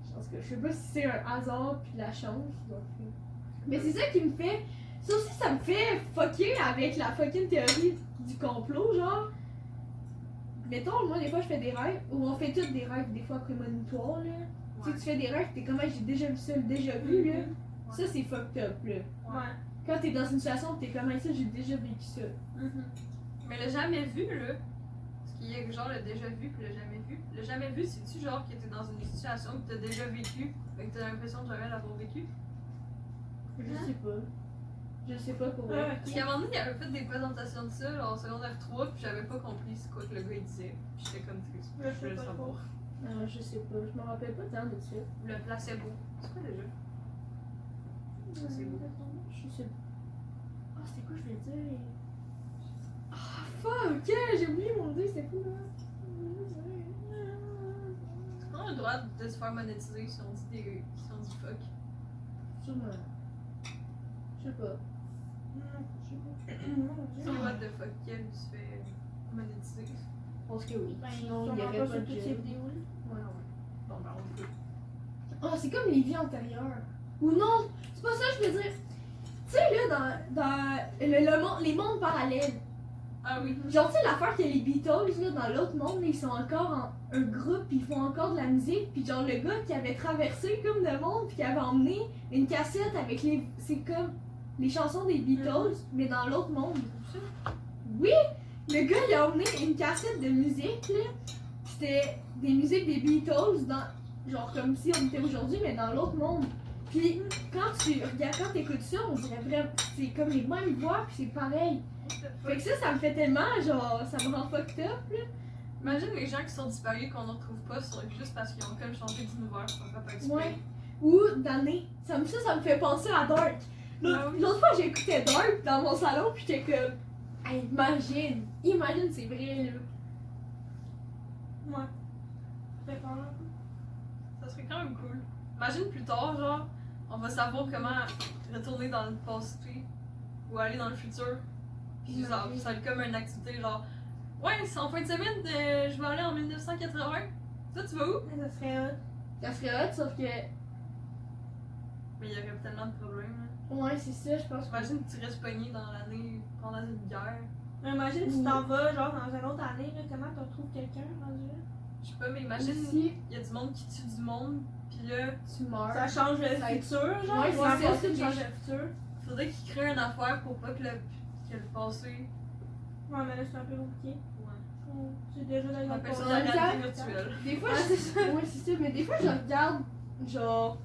Je pense que je sais pas si c'est un hasard puis de la chance. Donc, mais c'est ça qui me fait. Ça aussi, ça me fait fucker avec la fucking théorie du complot, genre. Mettons, moi, des fois, je fais des rêves, ou on fait tous des rêves, des fois prémonitoires, là. Tu sais, tu fais des rêves, t'es comme, j'ai déjà vu ça, déjà vu, là. Ça, c'est fucked up, là. Ouais. Quand t'es dans une situation où t'es comme, ça, j'ai déjà vécu ça. Mais le jamais vu, là, ce qui est genre le déjà vu puis le jamais vu. Le jamais vu, c'est-tu genre que t'es dans une situation que t'as déjà vécu, et que t'as l'impression de jamais l'avoir vécu? Je sais pas. Je sais pas pour Ouais, vrai. Parce qu'à un moment donné, il avait fait des présentations de ça, genre en secondaire 3, puis j'avais pas compris c'est quoi que le gars il disait. Puis j'étais comme triste. Je sais voulais le pas savoir. Je sais pas, je me rappelle pas tant de ça. Le placebo. C'est quoi déjà? Placebo. Je sais pas. Ah, c'était quoi je voulais dire? Ah, fuck! J'ai oublié mon dieu, c'est fou, là. On a le droit de se faire monétiser si on dit fuck. Sûrement. Je sais pas. C'est le what the fuck qu'elle se fait monétiser. Je pense que oui. Ben, Sinon, il y sûrement aurait pas pas sur de toutes job. ces vidéos-là. Ouais, ouais. Bon, ben on peut. Ah, c'est comme les vies antérieures. Ou non, c'est pas ça que je veux dire. Tu sais, là, dans les mondes parallèles, Ah oui. genre, tu sais, l'affaire que les Beatles, là, dans l'autre monde, ils sont encore un groupe, pis ils font encore de la musique, pis genre, le gars qui avait traversé comme le monde, pis qui avait emmené une cassette avec c'est comme les chansons des Beatles, mais dans l'autre monde. Oui! Le gars, il a emmené une cassette de musique, là. C'était des musiques des Beatles, genre comme si on était aujourd'hui, mais dans l'autre monde. Puis quand tu regardes, quand t'écoutes ça, on dirait vraiment, c'est comme les mêmes voix, puis c'est pareil. Fait que ça me fait tellement, genre, ça me rend fucked up, là. Imagine les gens qui sont disparus qu'on ne retrouve pas juste parce qu'ils ont comme changé d'univers, ça fait pas exprès. Ouais. Ou d'année. Ça me fait penser à Dark. Ah oui. L'autre fois, j'écoutais Dark dans mon salon, puis j'étais comme, hey, imagine, c'est vrai, là. Ouais. Ça fait peur. Ça serait quand même cool. Imagine plus tard, genre, on va savoir comment retourner dans le passé ou aller dans le futur. Puis genre, ça va être comme une activité, genre, ouais, c'est en fin de semaine, je vais aller en 1980. Toi, tu vas où? Ça serait hot. Ça serait hot, sauf que, Mais il y aurait tellement de problèmes. Là. ouais, c'est ça, je pense. Imagine que tu restes pogné dans l'année pendant une guerre. Mais imagine, tu t'en vas, genre, dans une autre année, là, comment tu retrouves quelqu'un rendu là? Je sais pas, mais imagine, Si il y a du monde qui tue du monde, puis là, tu meurs. Ça change le Ça- futur, genre. Ouais, c'est la ça, passé c'est change des- le futur. faudrait qu'ils créent une affaire pour pas que le passé. Ouais, mais là, c'est un peu compliqué. Ouais. C'est déjà dans On le appelle ça En la même réalité temps- virtuelle. Des fois, Ah, je... c'est ça. Ouais, c'est ça, mais des fois, je regarde, genre,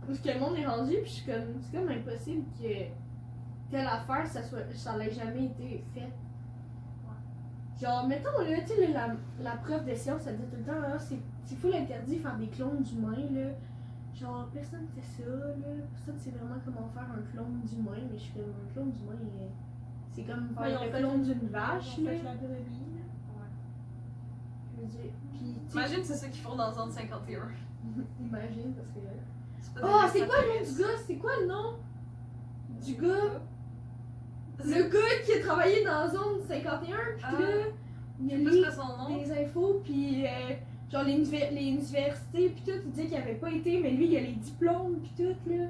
où est-ce que le monde est rendu, puis je suis comme, c'est comme impossible que telle affaire, ça l'ait jamais été fait. Genre, mettons, là, tu sais, la preuve de science, ça dit tout le temps, là, c'est full interdit de faire des clones d'humains, là. Genre, personne fait ça, là. Personne sait vraiment comment faire un clone d'humain, mais je suis comme, un clone d'humain, c'est comme Ouais, faire un clone d'une vache, Ils ont là. fait la brebis, là. Je veux dire, puis, tu sais, Imagine, c'est ça qu'ils font dans Zone 51. imagine, parce que... pas Oh, des c'est quoi le nom extraterrestres. du gars? C'est quoi le nom du gars? C'est- Le gars qui a travaillé dans Zone 51, pis Ah. là, il Je a sais pas lu c'est quoi son nom. des infos, pis genre les universités, pis tout, il disait qu'il avait pas été, mais lui, il a les diplômes, pis tout, là.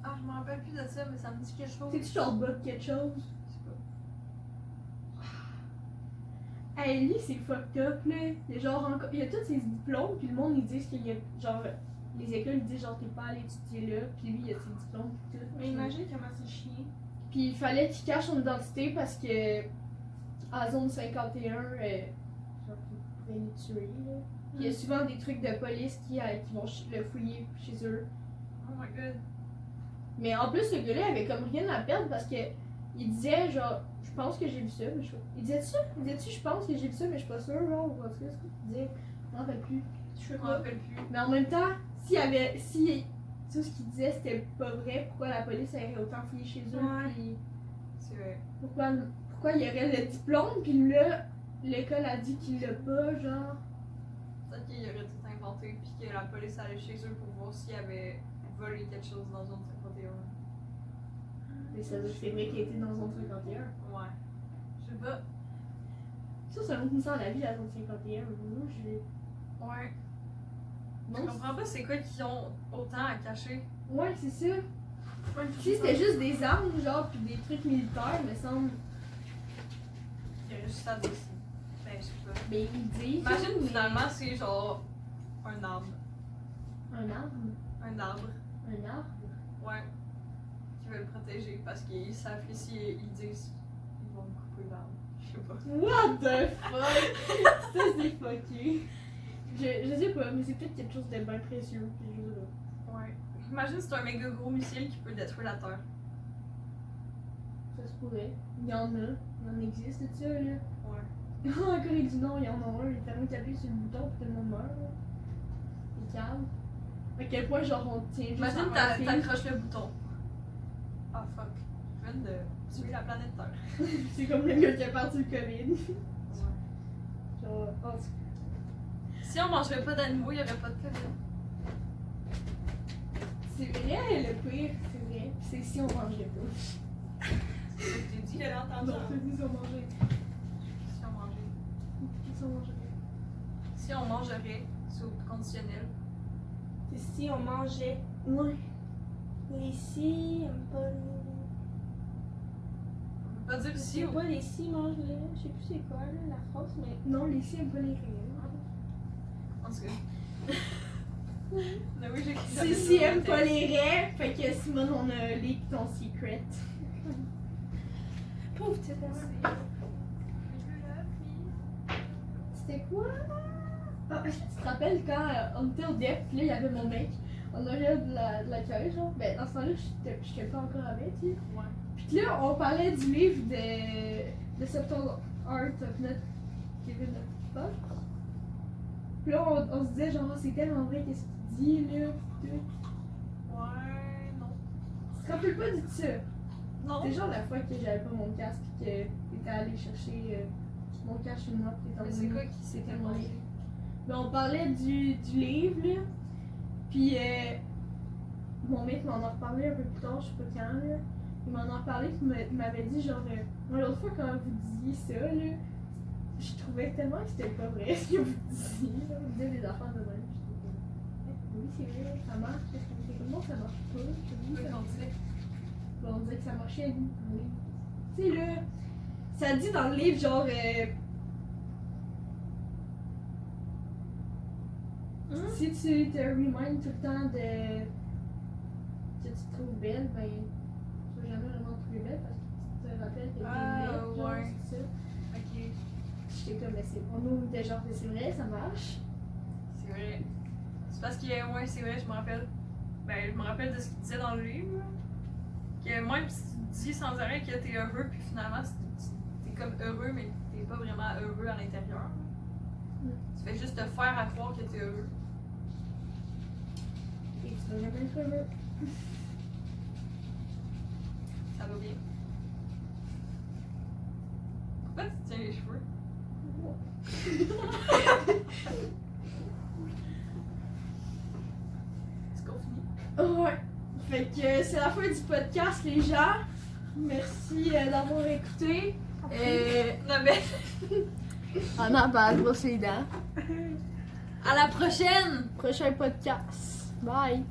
Ah, je me rappelle plus de ça, mais ça me dit quelque chose. C'est-tu genre bas de quelque chose? Je sais pas. Hey, lui, c'est fucked up, là. Il y a genre encore... Il y a tous ses diplômes, pis le monde, ils disent qu'il y a, genre... Les écoles, ils disent genre, t'es pas allé étudier là, pis lui, il a ses diplômes, pis tout. Mais imagine comment c'est chiant. Puis il fallait qu'il cache son identité parce que à zone 51, genre ils pourraient les tuer. Là. Puis il y a souvent des trucs de police qui vont le fouiller chez eux. Oh my god. Mais en plus, ce gars-là avait comme rien à perdre parce que il disait genre, je pense que j'ai vu ça, mais je il disait ça? Il disait je pense que j'ai vu ça, mais je suis pas sûre, genre, ou est-ce que c'est ce qu'il disait? Je m'en rappelle plus. Je sais Je me pas. rappelle plus. Mais en même temps, si tout ce qu'il disait c'était pas vrai, pourquoi la police aurait autant fouillé chez eux? Ouais. Puis C'est vrai. pourquoi il y aurait le diplôme, puis là, l'école a dit qu'il l'a pas, genre. Peut-être qu'il aurait tout inventé, puis que la police allait chez eux pour voir s'il avait volé quelque chose dans Zone 51. Mais ça veut dire que c'est vrai qu'il était dans Zone 51. Ouais. Je sais pas. Ça, c'est un autre mystère de la vie, la zone 51. Moi, je vais. Ouais. Je Non, comprends pas c'est quoi qu'ils ont autant à cacher. ouais, c'est ça. Si c'était juste des armes, genre, pis des trucs militaires, me semble. Il y a juste ça dessus. Ben, je sais pas. Ben, ils disent. Imagine mais- finalement c'est genre un arbre. Un arbre. Un arbre. Un arbre. Ouais. Qui veut le protéger parce qu'ils savent que si ils disent ils vont me couper l'arbre. Je sais pas. What the fuck? Ça, c'est fucké. Je sais pas, mais c'est peut-être quelque chose de bien précieux. Pis je sais pas. Ouais. Imagine c'est un méga gros missile qui peut détruire la Terre. Ça se pourrait. Il y en a. Il en existe de ça, là. Ouais. En Corée du Nord, il y en a un. Il permet d'appuyer sur le bouton pis tout le monde meurt. Là. Il calme. À quel point, genre, on tient juste Imagine à un fil. t'accroches le bouton. Ah fuck. Je viens de tuer la planète Terre. C'est comme le gars qui a perdu le COVID. Ouais. Genre, en tout cas. Si on mangerait pas d'animaux, il y aurait pas de COVID. C'est vrai, le pire, c'est vrai. Pis c'est si on mangeait pas. J'ai dit qu'elle a entendu. Non, c'est si on mangeait. Si on mangeait. Si on mangeait. Si on mangerait sous conditionnel. C'est si on mangeait. Ouais. Les si, aiment pas les. On peut pas dire Je si sais ou. pas, les si mangent les. Je sais plus c'est quoi là, la phrase, mais. Non, les si aiment pas les réels. En tout cas. Mais oui, j'ai écrit ça. Si si aime pas les raies, fait que Simone, on a leak ton secret. Pauvre petite C'était quoi? Ah, est-ce que tu te rappelles quand on était au DEF, pis là, il y avait mon mec, on aurait de la caisse, genre. Ben, dans ce temps-là, j'étais pas encore avec, tu sais. Ouais. Pis là, on parlait du livre de Subtle Art of Not Giving a Fuck. Pis là, on se disait, genre, c'est tellement vrai, qu'est-ce qu'il dit, là, pis tout. Ouais, non. Tu te rappelles pas de ça? Non. C'était genre la fois que j'avais pas mon casque pis que t'étais allé chercher mon casque chez moi pis t'étais Mais c'est quoi qui c'était s'était mon mangé? livre. Ben on parlait du livre là, pis mon mec m'en a reparlé un peu plus tard, je sais pas quand là. Il m'en a reparlé pis il m'avait dit genre, l'autre fois quand vous disiez ça là, je trouvais tellement que c'était pas vrai ce que vous disiez là, vous disiez des affaires de même. J'étais comme, oui c'est vrai, ça marche, c'est comme non ça marche pas, je te dis, Oui, ça on disait. on disait que ça marchait, oui. Tu sais, là, ça dit dans le livre, genre. Si tu te reminds tout le temps de. que tu te trouves belle, ben. Tu vas jamais vraiment te trouver belle parce que tu te rappelles que t'es belle. Genre, ouais. c'est ça. Ok. J'étais comme, mais c'est. On était genre, mais c'est vrai, ça marche. C'est vrai. C'est parce que, ouais, c'est vrai, je me rappelle. Ben, je me rappelle de ce qu'il disait dans le livre. Là. Que même si tu dis sans arrêt que t'es heureux, puis finalement, t'es comme heureux, mais t'es pas vraiment heureux à l'intérieur. Mm. Tu fais juste te faire à croire que t'es heureux. Et tu vas jamais être heureux. Ça va bien. Pourquoi tu te tiens les cheveux? Est-ce qu'on finit? Ouais. Fait que c'est la fin du podcast, les gens. Merci d'avoir écouté. Non, mais On en parle, brosse les dents. à la prochaine! Prochain podcast. Bye.